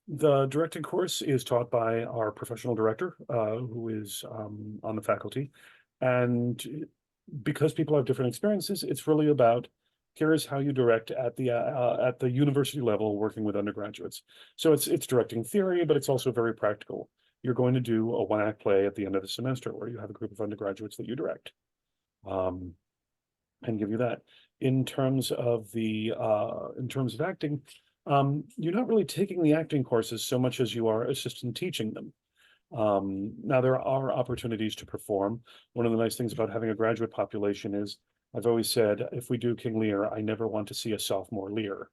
The directing course is taught by our professional director, who is on the faculty. And because people have different experiences, it's really about, here's how you direct at the university level working with undergraduates. So it's directing theory, but it's also very practical. You're going to do a one-act play at the end of the semester where you have a group of undergraduates that you direct. And give you that. In terms of acting, you're not really taking the acting courses so much as you are assistant teaching them. Now there are opportunities to perform. One of the nice things about having a graduate population is, I've always said, if we do King Lear, I never want to see a sophomore Lear.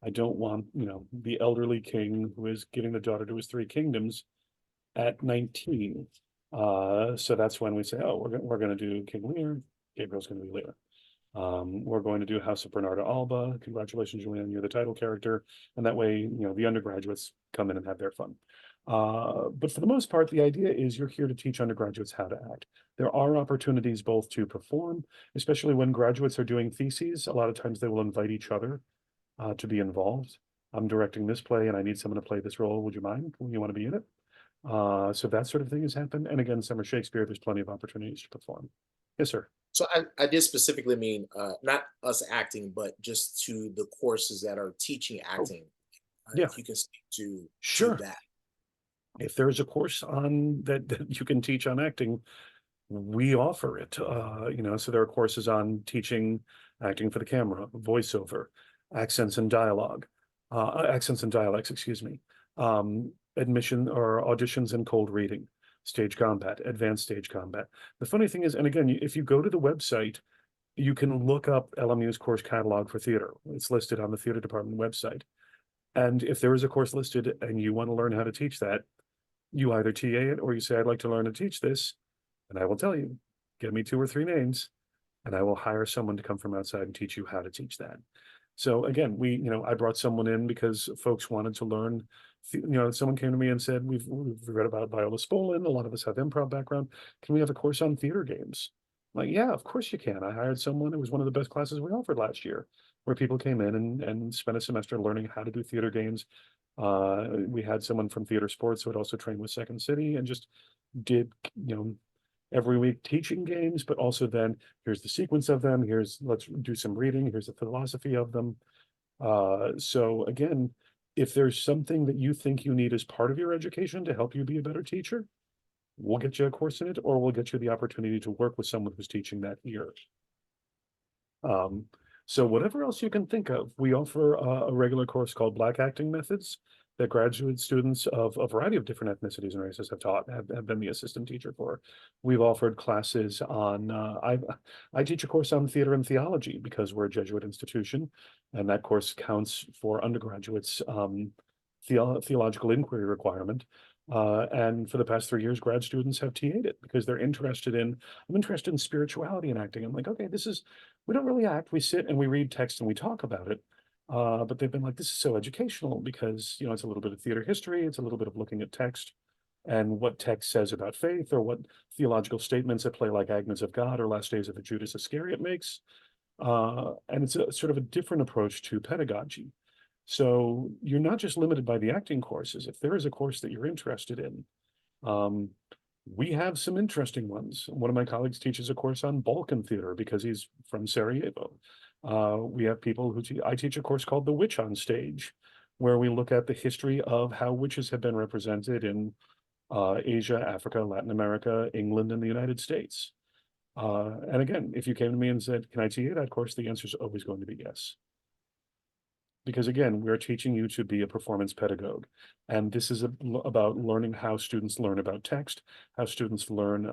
I don't want, the elderly king who is giving the daughter to his 3 kingdoms at 19. So that's when we say, oh, we're going to do King Lear. Gabriel's going to be Lear. We're going to do House of Bernarda Alba. Congratulations, Julian, you're the title character. And that way, the undergraduates come in and have their fun. But for the most part, the idea is you're here to teach undergraduates how to act. There are opportunities both to perform, especially when graduates are doing theses. A lot of times they will invite each other to be involved. I'm directing this play and I need someone to play this role. Would you mind? You want to be in it? So that sort of thing has happened. And again, Summer Shakespeare, there's plenty of opportunities to perform. Yes, sir. So I did specifically mean not us acting, but just to the courses that are teaching acting. Yeah. If you can speak to Sure. that. If there's a course on that you can teach on acting, we offer it. So there are courses on teaching acting for the camera, voiceover, accents and dialogue, accents and dialects, excuse me, admission or auditions and cold reading, stage combat, advanced stage combat. The funny thing is, and again, if you go to the website, you can look up LMU's course catalog for theater. It's listed on the theater department website. And if there is a course listed and you want to learn how to teach that, you either TA it or you say, I'd like to learn to teach this. And I will tell you, give me 2 or 3 names and I will hire someone to come from outside and teach you how to teach that. So again, I brought someone in because folks wanted to learn. Someone came to me and said, we've read about Viola Spolin. A lot of us have improv background. Can we have a course on theater games? I'm like, yeah, of course you can. I hired someone. It was one of the best classes we offered last year, where people came in and spent a semester learning how to do theater games. We had someone from theater sports who had also trained with Second City and just did, every week teaching games, but also then here's the sequence of them. Let's do some reading. Here's the philosophy of them. So again, if there's something that you think you need as part of your education to help you be a better teacher, we'll get you a course in it, or we'll get you the opportunity to work with someone who's teaching that here. So whatever else you can think of, we offer a regular course called Black Acting Methods that graduate students of a variety of different ethnicities and races have been the assistant teacher for. We've offered classes on, I teach a course on theater and theology because we're a Jesuit institution, and that course counts for undergraduates' theological inquiry requirement. And for the past 3 years, grad students have TA'd it because I'm interested in spirituality and acting. I'm like, okay, we don't really act, we sit and we read text and we talk about it. But they've been like, this is so educational because, it's a little bit of theater history, it's a little bit of looking at text and what text says about faith, or what theological statements a play like Agnes of God or Last Days of a Judas Iscariot makes. And it's a sort of a different approach to pedagogy. So you're not just limited by the acting courses. If there is a course that you're interested in, we have some interesting ones. One of my colleagues teaches a course on Balkan theater because he's from Sarajevo. We have people I teach a course called The Witch on Stage, where we look at the history of how witches have been represented in Asia, Africa, Latin America, England, and the United States. And again, if you came to me and said, can I TA that course? The answer is always going to be yes. Because again, we're teaching you to be a performance pedagogue. And this is about learning how students learn about text, how students learn,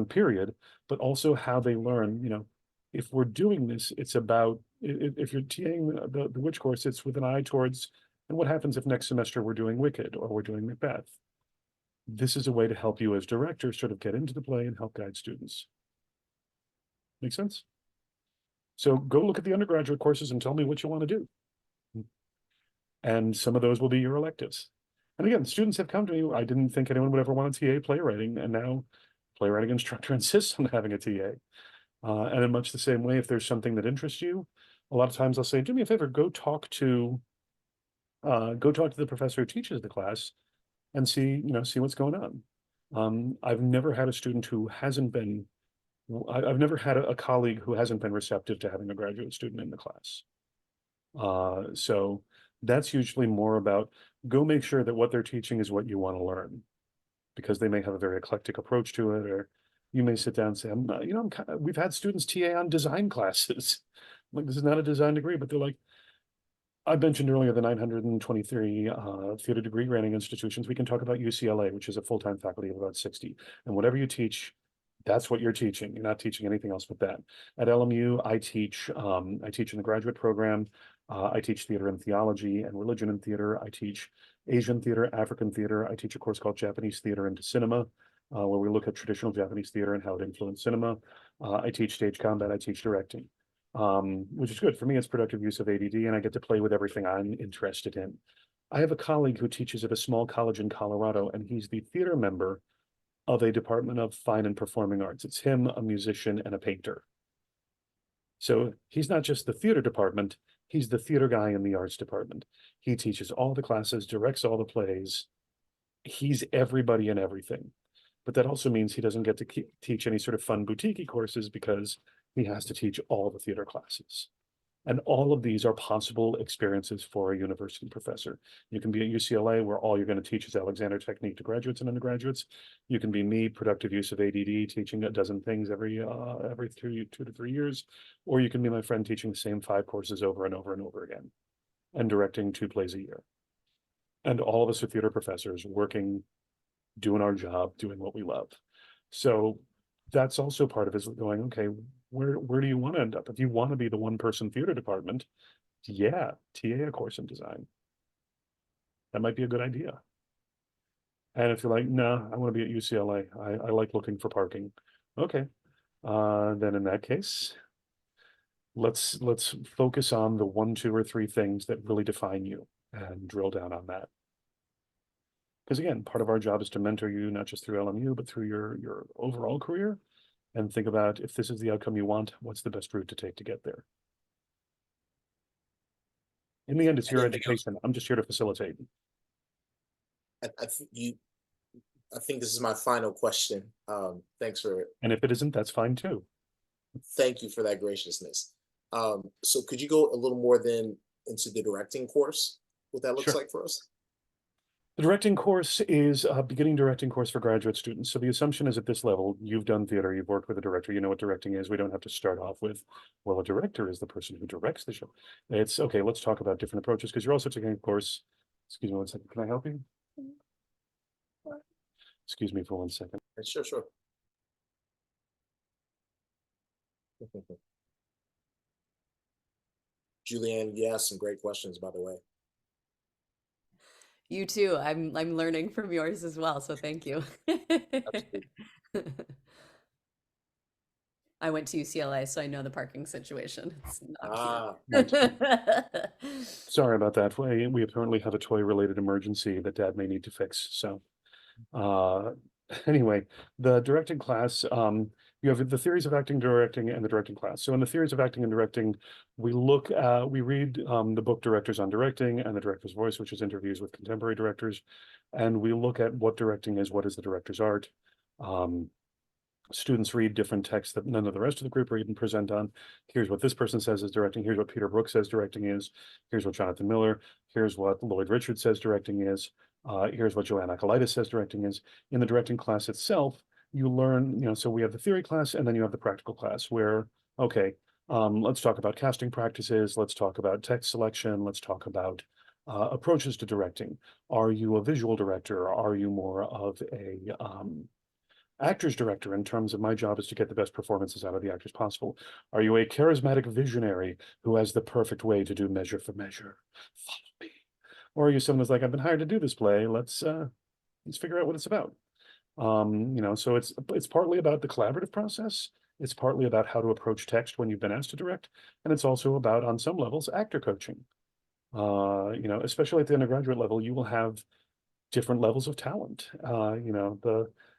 period, but also how they learn, if we're doing this, it's about, if you're TAing the Witch course, it's with an eye towards, and what happens if next semester we're doing Wicked or we're doing Macbeth? This is a way to help you as director sort of get into the play and help guide students. Make sense? So go look at the undergraduate courses and tell me what you want to do. And some of those will be your electives. And again, students have come to me. I didn't think anyone would ever want to TA playwriting, and now playwriting instructor insists on having a TA. And in much the same way, if there's something that interests you, a lot of times I'll say, do me a favor, go talk to the professor who teaches the class and see what's going on. I've never had a student who hasn't been I've never had a colleague who hasn't been receptive to having a graduate student in the class. So that's usually more about go make sure that what they're teaching is what you want to learn, because they may have a very eclectic approach to it, or you may sit down and say, we've had students TA on design classes. Like, this is not a design degree, but they're like, I mentioned earlier the 923 theater degree granting institutions. We can talk about UCLA, which is a full-time faculty of about 60. And whatever you teach, that's what you're teaching. You're not teaching anything else but that. At LMU, I teach in the graduate program. I teach theater and theology and religion and theater. I teach Asian theater, African theater. I teach a course called Japanese Theater into Cinema, where we look at traditional Japanese theater and how it influenced cinema. I teach stage combat. I teach directing, which is good. For me, it's productive use of ADD, and I get to play with everything I'm interested in. I have a colleague who teaches at a small college in Colorado, and he's the theater member of a department of fine and performing arts. It's him, a musician, and a painter. So he's not just the theater department, he's the theater guy in the arts department. He teaches all the classes, directs all the plays. He's everybody and everything. But that also means he doesn't get to teach any sort of fun boutique courses because he has to teach all the theater classes. And all of these are possible experiences for a university professor. You can be at UCLA, where all you're going to teach is Alexander technique to graduates and undergraduates. You can be me, productive use of ADD, teaching a dozen things every 2 to 3 years. Or you can be my friend teaching the same 5 courses over and over and over again and directing 2 plays a year. And all of us are theater professors working, doing our job, doing what we love. So that's also part of it, is going, okay, where do you want to end up? If you want to be the one-person theater department, yeah, TA a course in design. That might be a good idea. And if you're like, no, I want to be at UCLA, I like looking for parking. Okay, then in that case, let's focus on the 1, 2, or 3 things that really define you and drill down on that. Because again, part of our job is to mentor you, not just through LMU, but through your overall career, and think about, if this is the outcome you want, what's the best route to take to get there? In the end, it's your education. I'm just here to facilitate. I think this is my final question. Thanks for, And if it isn't, that's fine too. thank you for that graciousness. So could you go a little more then into the directing course, what that looks Sure. like for us? The directing course is a beginning directing course for graduate students. So the assumption is at this level, you've done theater, you've worked with a director, you know what directing is. We don't have to start off with, well, a director is the person who directs the show. It's okay, let's talk about different approaches, because you're also taking a course. Excuse me 1 second, can I help you? Excuse me for 1 second. Sure, sure. Julianne, you asked some great questions, by the way. You too. I'm learning from yours as well, so thank you. Absolutely. I went to UCLA, so I know the parking situation. It's not Right. cute. Sorry about that. We apparently have a toy-related emergency that Dad may need to fix. So, anyway, the directing class, you have the theories of acting, directing, and the directing class. So in the theories of acting and directing, we read the book Directors on Directing and the Director's Voice, which is interviews with contemporary directors, and we look at what directing is, what is the director's art. Students read different texts that none of the rest of the group read and present on. Here's what this person says is directing. Here's what Peter Brook says directing is. Here's what Jonathan Miller. Here's what Lloyd Richards says directing is. Here's what Joanne Akalitis says directing is. In the directing class itself, you learn, so we have the theory class and then you have the practical class where, okay, let's talk about casting practices. Let's talk about text selection. Let's talk about approaches to directing. Are you a visual director? Are you more of a actor's director in terms of my job is to get the best performances out of the actors possible? Are you a charismatic visionary who has the perfect way to do measure for measure? Follow me. Or are you someone who's like, I've been hired to do this play. Let's figure out what it's about. So it's partly about the collaborative process. It's partly about how to approach text when you've been asked to direct. And it's also about, on some levels, actor coaching. Especially at the undergraduate level, you will have different levels of talent.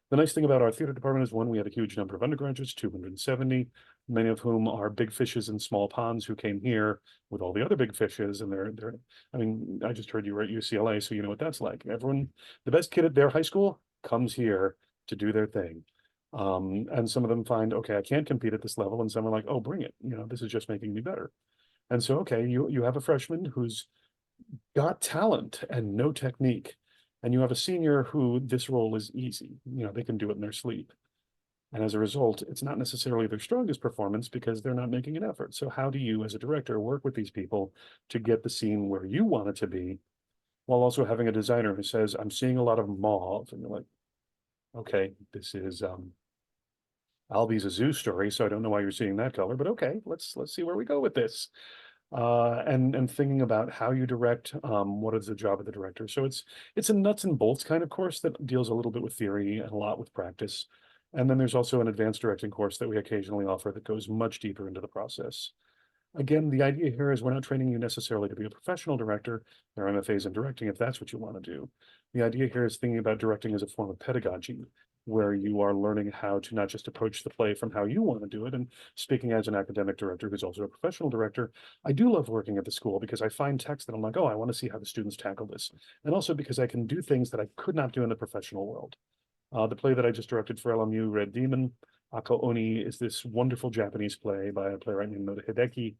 The nice thing about our theater department is, one, we have a huge number of undergraduates, 270, many of whom are big fishes in small ponds who came here with all the other big fishes. And I just heard you were at UCLA, so you know what that's like. Everyone, the best kid at their high school comes here to do their thing. And some of them find, okay, I can't compete at this level. And some are like, oh, bring it. This is just making me better. And so, okay, you have a freshman who's got talent and no technique. And you have a senior who this role is easy. They can do it in their sleep. And as a result, it's not necessarily their strongest performance because they're not making an effort. So how do you, as a director, work with these people to get the scene where you want it to be, while also having a designer who says, I'm seeing a lot of mauve. And you're like, okay, this is Albie's a zoo story, so I don't know why you're seeing that color, but okay, let's see where we go with this. And thinking about how you direct, what is the job of the director. So it's a nuts and bolts kind of course that deals a little bit with theory and a lot with practice. And then there's also an advanced directing course that we occasionally offer that goes much deeper into the process. Again, the idea here is we're not training you necessarily to be a professional director. There are MFAs in directing if that's what you want to do. The idea here is thinking about directing as a form of pedagogy, where you are learning how to not just approach the play from how you want to do it. And speaking as an academic director who's also a professional director, I do love working at the school because I find text that I'm like, oh, I want to see how the students tackle this. And also because I can do things that I could not do in the professional world. The play that I just directed for LMU, Red Demon, Ako Oni, is this wonderful Japanese play by a playwright named Noda Hideki,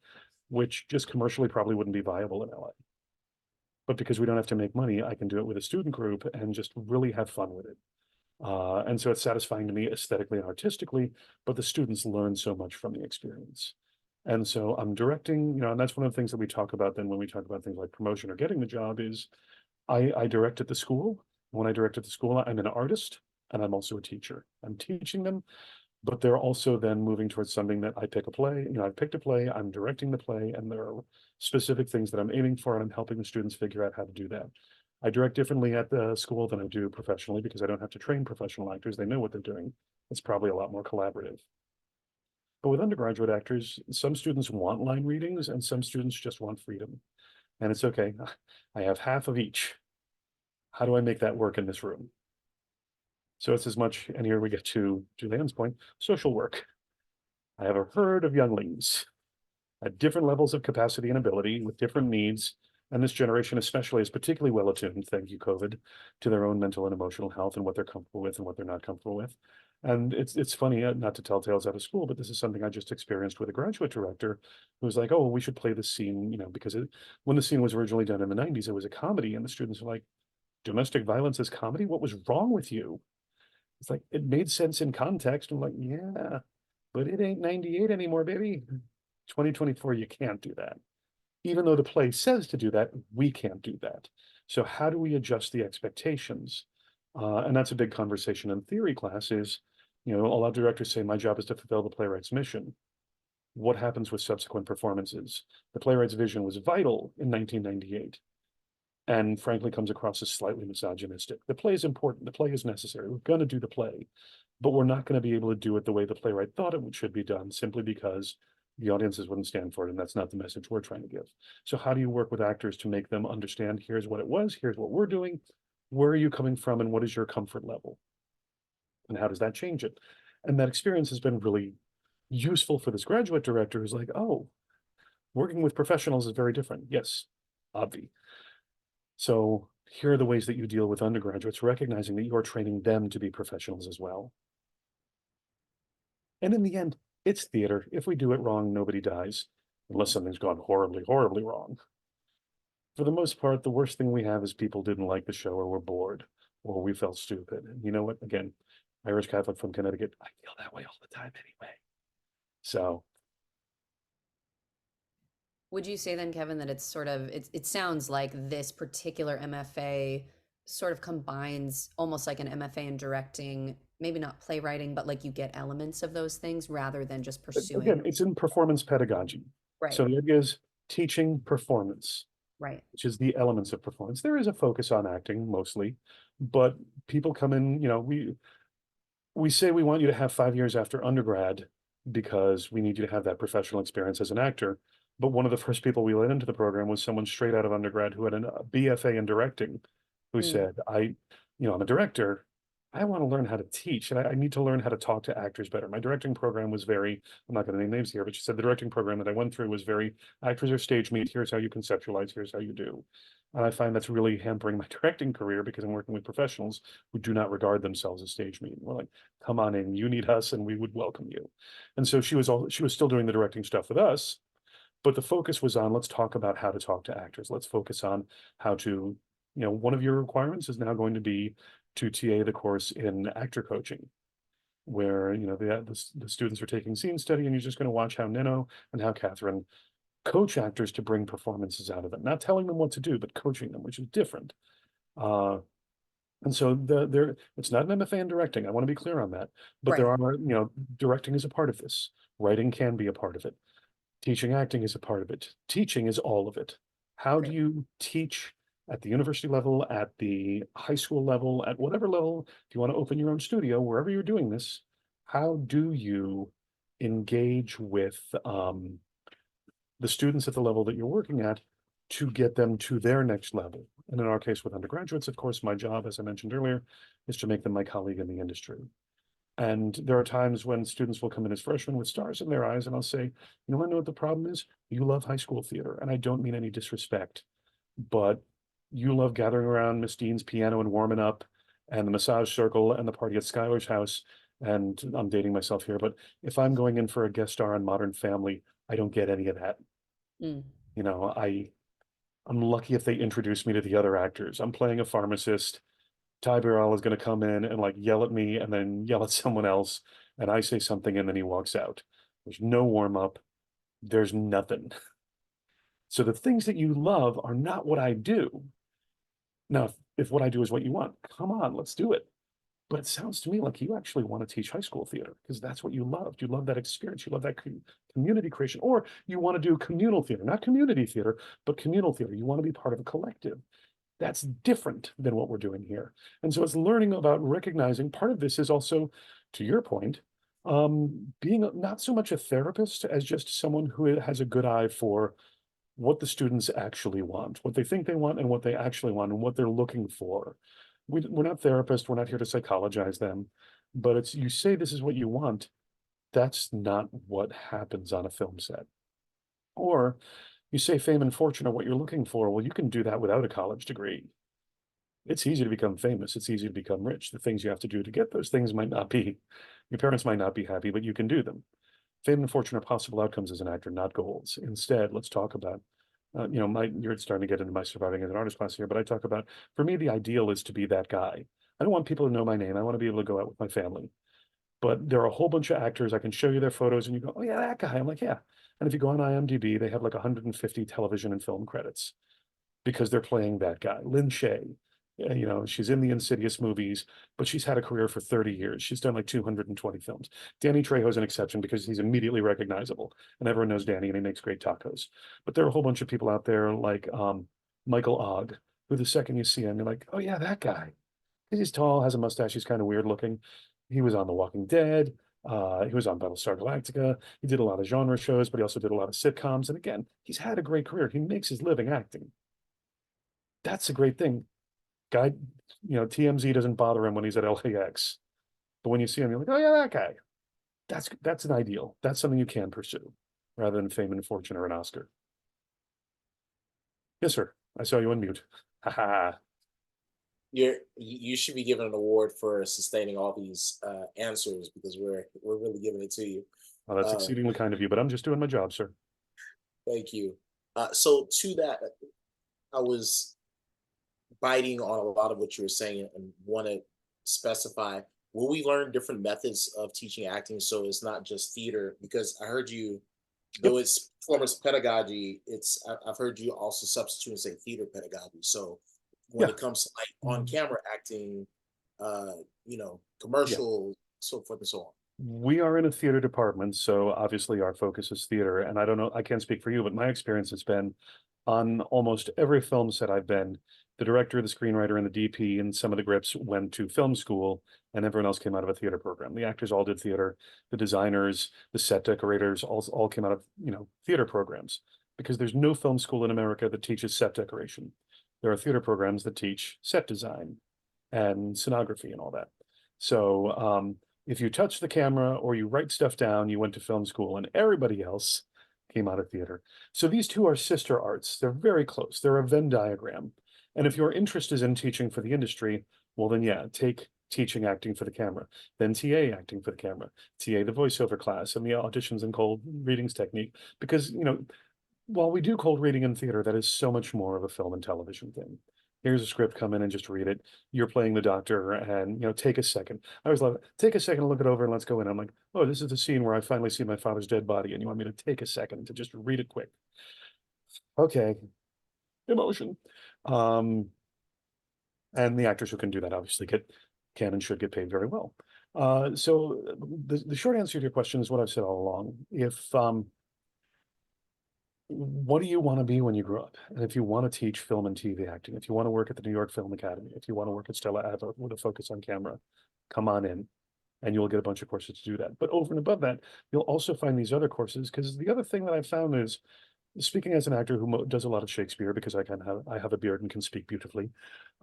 which just commercially probably wouldn't be viable in LA. But because we don't have to make money, I can do it with a student group and just really have fun with it. And so it's satisfying to me aesthetically and artistically, but the students learn so much from the experience. And so I'm directing, and that's one of the things that we talk about then when we talk about things like promotion or getting the job is I direct at the school. When I direct at the school, I'm an artist and I'm also a teacher. I'm teaching them, but they're also then moving towards something that I pick a play, I've picked a play, I'm directing the play, and there are specific things that I'm aiming for, and I'm helping the students figure out how to do that. I direct differently at the school than I do professionally because I don't have to train professional actors. They know what they're doing. It's probably a lot more collaborative. But with undergraduate actors, some students want line readings and some students just want freedom. And it's okay. I have half of each. How do I make that work in this room? So it's as much, and here we get to Julianne's point, social work. I have a herd of younglings at different levels of capacity and ability with different needs. And this generation especially is particularly well attuned, thank you, COVID, to their own mental and emotional health and what they're comfortable with and what they're not comfortable with. And it's funny, not to tell tales out of school, but this is something I just experienced with a graduate director who was like, oh, we should play this scene, because when the scene was originally done in the 90s, it was a comedy. And the students were like, domestic violence is comedy? What was wrong with you? It's like, it made sense in context. I'm like, yeah, but it ain't 98 anymore, baby. 2024, you can't do that. Even though the play says to do that, we can't do that. So how do we adjust the expectations? And that's a big conversation in theory classes. A lot of directors say, my job is to fulfill the playwright's mission. What happens with subsequent performances? The playwright's vision was vital in 1998 and frankly comes across as slightly misogynistic. The play is important. The play is necessary. We're going to do the play, but we're not going to be able to do it the way the playwright thought it should be done simply because the audiences wouldn't stand for it, and that's not the message we're trying to give. So how do you work with actors to make them understand, here's what it was, here's what we're doing, where are you coming from, and what is your comfort level? And how does that change it? And that experience has been really useful for this graduate director who's like, oh, working with professionals is very different. Yes, obvi. So here are the ways that you deal with undergraduates, recognizing that you're training them to be professionals as well. And in the end, it's theater. If we do it wrong, nobody dies, unless something's gone horribly, horribly wrong. For the most part, the worst thing we have is people didn't like the show or were bored or we felt stupid. And you know what? Again, Irish Catholic from Connecticut, I feel that way all the time anyway. So Would you say then, Kevin, that it's sort of, it sounds like this particular MFA sort of combines almost like an MFA in directing, maybe not playwriting, but like you get elements of those things rather than just pursuing. again, it's in performance pedagogy. Right, So the idea is teaching performance, right, which is the elements of performance. There is a focus on acting mostly, but people come in, we say we want you to have 5 years after undergrad because we need you to have that professional experience as an actor. But one of the first people we let into the program was someone straight out of undergrad who had a BFA in directing, who said, I'm a director. I want to learn how to teach, and I need to learn how to talk to actors better. My directing program was very, I'm not going to name names here, but she said the directing program that I went through was very, actors are stage meat, here's how you conceptualize, here's how you do. And I find that's really hampering my directing career because I'm working with professionals who do not regard themselves as stage meat. We're like, come on in, you need us and we would welcome you. And so she was still doing the directing stuff with us, but the focus was on, let's talk about how to talk to actors. Let's focus on how to, one of your requirements is now going to be to TA the course in actor coaching, where, the students are taking scene study and you're just going to watch how Nino and how Catherine coach actors to bring performances out of it, not telling them what to do, but coaching them, which is different. And so it's not an MFA in directing. I want to be clear on that, but there are, directing is a part of this. Writing can be a part of it. Teaching acting is a part of it. Teaching is all of it. How do you teach at the university level, at the high school level, at whatever level, if you want to open your own studio, wherever you're doing this, how do you engage with the students at the level that you're working at to get them to their next level? And in our case with undergraduates, of course, my job, as I mentioned earlier, is to make them my colleague in the industry. And there are times when students will come in as freshmen with stars in their eyes, and I'll say, I know what the problem is? You love high school theater, and I don't mean any disrespect, but you love gathering around Miss Dean's piano and warming up, and the massage circle, and the party at Skylar's house. And I'm dating myself here, but if I'm going in for a guest star on Modern Family, I don't get any of that. I'm lucky if they introduce me to the other actors. I'm playing a pharmacist. Ty Burrell is going to come in and like yell at me and then yell at someone else. And I say something and then he walks out. There's no warm up. There's nothing. So the things that you love are not what I do. Now, if what I do is what you want, come on, let's do it. But it sounds to me like you actually want to teach high school theater because that's what you loved. You love that experience. You love that community creation, or you want to do communal theater, not community theater, but communal theater. You want to be part of a collective. That's different than what we're doing here. And so it's learning about recognizing part of this is also, to your point, being not so much a therapist as just someone who has a good eye for what the students actually want, what they think they want and what they actually want and what they're looking for. We're not therapists, we're not here to psychologize them, but it's, you say this is what you want, that's not what happens on a film set. Or you say fame and fortune are what you're looking for, well, you can do that without a college degree. It's easy to become famous, it's easy to become rich. The things you have to do to get those things might not be, your parents might not be happy, but you can do them. Fame and fortune are possible outcomes as an actor, not goals. Instead, let's talk about, you're starting to get into my surviving as an artist class here, but I talk about, for me, the ideal is to be that guy. I don't want people to know my name. I want to be able to go out with my family. But there are a whole bunch of actors. I can show you their photos and you go, oh yeah, that guy. I'm like, yeah. And if you go on IMDb, they have like 150 television and film credits because they're playing that guy. Lynn Shay, she's in the Insidious movies, but she's had a career for 30 years. She's done like 220 films. Danny Trejo's an exception because he's immediately recognizable and everyone knows Danny and he makes great tacos. But there are a whole bunch of people out there like Michael Ogg, who the second you see him, you're like, oh yeah, that guy. He's tall, has a mustache, he's kind of weird looking. He was on The Walking Dead. He was on Battlestar Galactica. He did a lot of genre shows, but he also did a lot of sitcoms. And again, he's had a great career. He makes his living acting. That's a great thing. Guy, TMZ doesn't bother him when he's at LAX. But when you see him, you're like, oh yeah, that guy. That's an ideal. That's something you can pursue rather than fame and fortune or an Oscar. Yes, sir. I saw you unmute. Ha ha. You should be given an award for sustaining all these answers because we're really giving it to you. Well, that's exceedingly kind of you, but I'm just doing my job, sir. Thank you. So to that, I was biting on a lot of what you were saying and want to specify, will we learn different methods of teaching acting so it's not just theater? Because I heard you, though it's performance pedagogy, I've heard you also substitute and say theater pedagogy. So when it comes to like on camera acting, commercial, so forth and so on. We are in a theater department, so obviously our focus is theater. And I don't know, I can't speak for you, but my experience has been on almost every film set I've been, the director, the screenwriter, and the DP, and some of the grips went to film school, and everyone else came out of a theater program. The actors all did theater, the designers, the set decorators, all came out of, theater programs, because there's no film school in America that teaches set decoration. There are theater programs that teach set design and scenography and all that. So if you touch the camera or you write stuff down, you went to film school, and everybody else came out of theater. So these two are sister arts. They're very close. They're a Venn diagram. And if your interest is in teaching for the industry, well then yeah, take teaching acting for the camera, then TA acting for the camera, TA the voiceover class and the auditions and cold readings technique. Because, while we do cold reading in theater, that is so much more of a film and television thing. Here's a script, come in and just read it. You're playing the doctor and, take a second. I always love it. Take a second to look it over and let's go in. I'm like, oh, this is the scene where I finally see my father's dead body and you want me to take a second to just read it quick. Okay, emotion. And the actors who can do that obviously can and should get paid very well. So the short answer to your question is what I've said all along. What do you want to be when you grow up? And if you want to teach film and TV acting, if you want to work at the New York Film Academy, if you want to work at Stella Adler with a focus on camera, come on in and you'll get a bunch of courses to do that. But over and above that, you'll also find these other courses, because the other thing that I've found is, speaking as an actor who does a lot of Shakespeare, because I have a beard and can speak beautifully,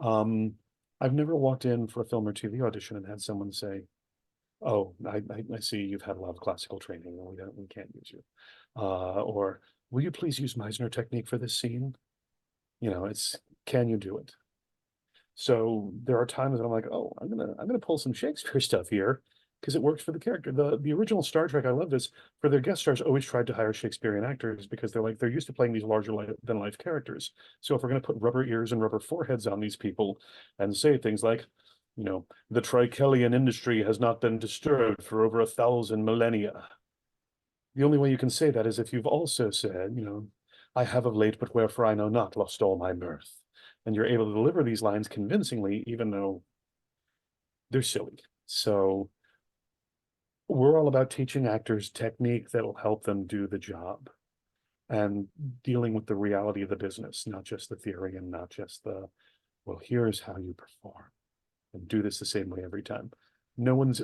I've never walked in for a film or TV audition and had someone say, oh, I see you've had a lot of classical training and we can't use you. Or will you please use Meisner technique for this scene? It's, can you do it? So there are times that I'm like, oh, I'm gonna pull some Shakespeare stuff here because it works for the character. The original Star Trek, I love this, for their guest stars always tried to hire Shakespearean actors because they're used to playing these larger than life characters. So if we're gonna put rubber ears and rubber foreheads on these people and say things like, the Trichelian industry has not been disturbed for over 1,000 millennia. The only way you can say that is if you've also said, I have of late, but wherefore I know not, lost all my mirth. And you're able to deliver these lines convincingly, even though they're silly. So we're all about teaching actors technique that'll help them do the job and dealing with the reality of the business, not just the theory and not just the, well, here's how you perform and do this the same way every time.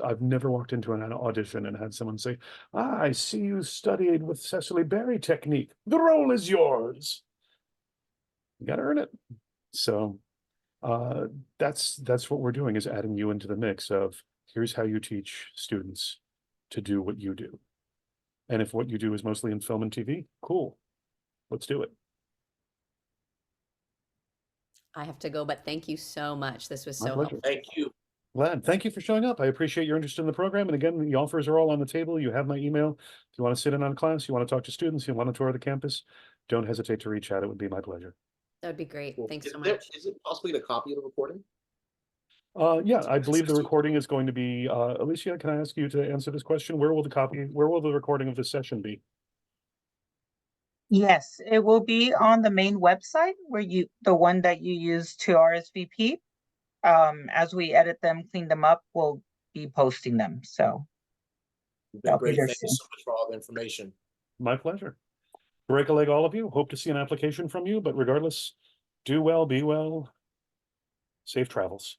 I've never walked into an audition and had someone say, I see you studied with Cecily Berry technique. The role is yours. You got to earn it. So that's what we're doing, is adding you into the mix of, here's how you teach students to do what you do. And if what you do is mostly in film and TV, cool, let's do it. I have to go, but thank you so much. This was My so pleasure. helpful. Thank you. Glad. Thank you for showing up. I appreciate your interest in the program. And again, the offers are all on the table. You have my email. If you want to sit in on class, you want to talk to students, you want to tour the campus, don't hesitate to reach out. It would be my pleasure. That would be great. Cool. Thanks so Is much. it possible to copy the recording? Yeah, I believe the access to- recording is going to be, Alicia, can I ask you to answer this question? Where will the recording of this session be? Yes, it will be on the main website where the one that you use to RSVP. As we edit them, clean them up, we'll be posting them. So You've been that'll be great. there Thank you soon. so much for all the information. My pleasure. Break a leg, all of you. Hope to see an application from you, but regardless, do well, be well, safe travels.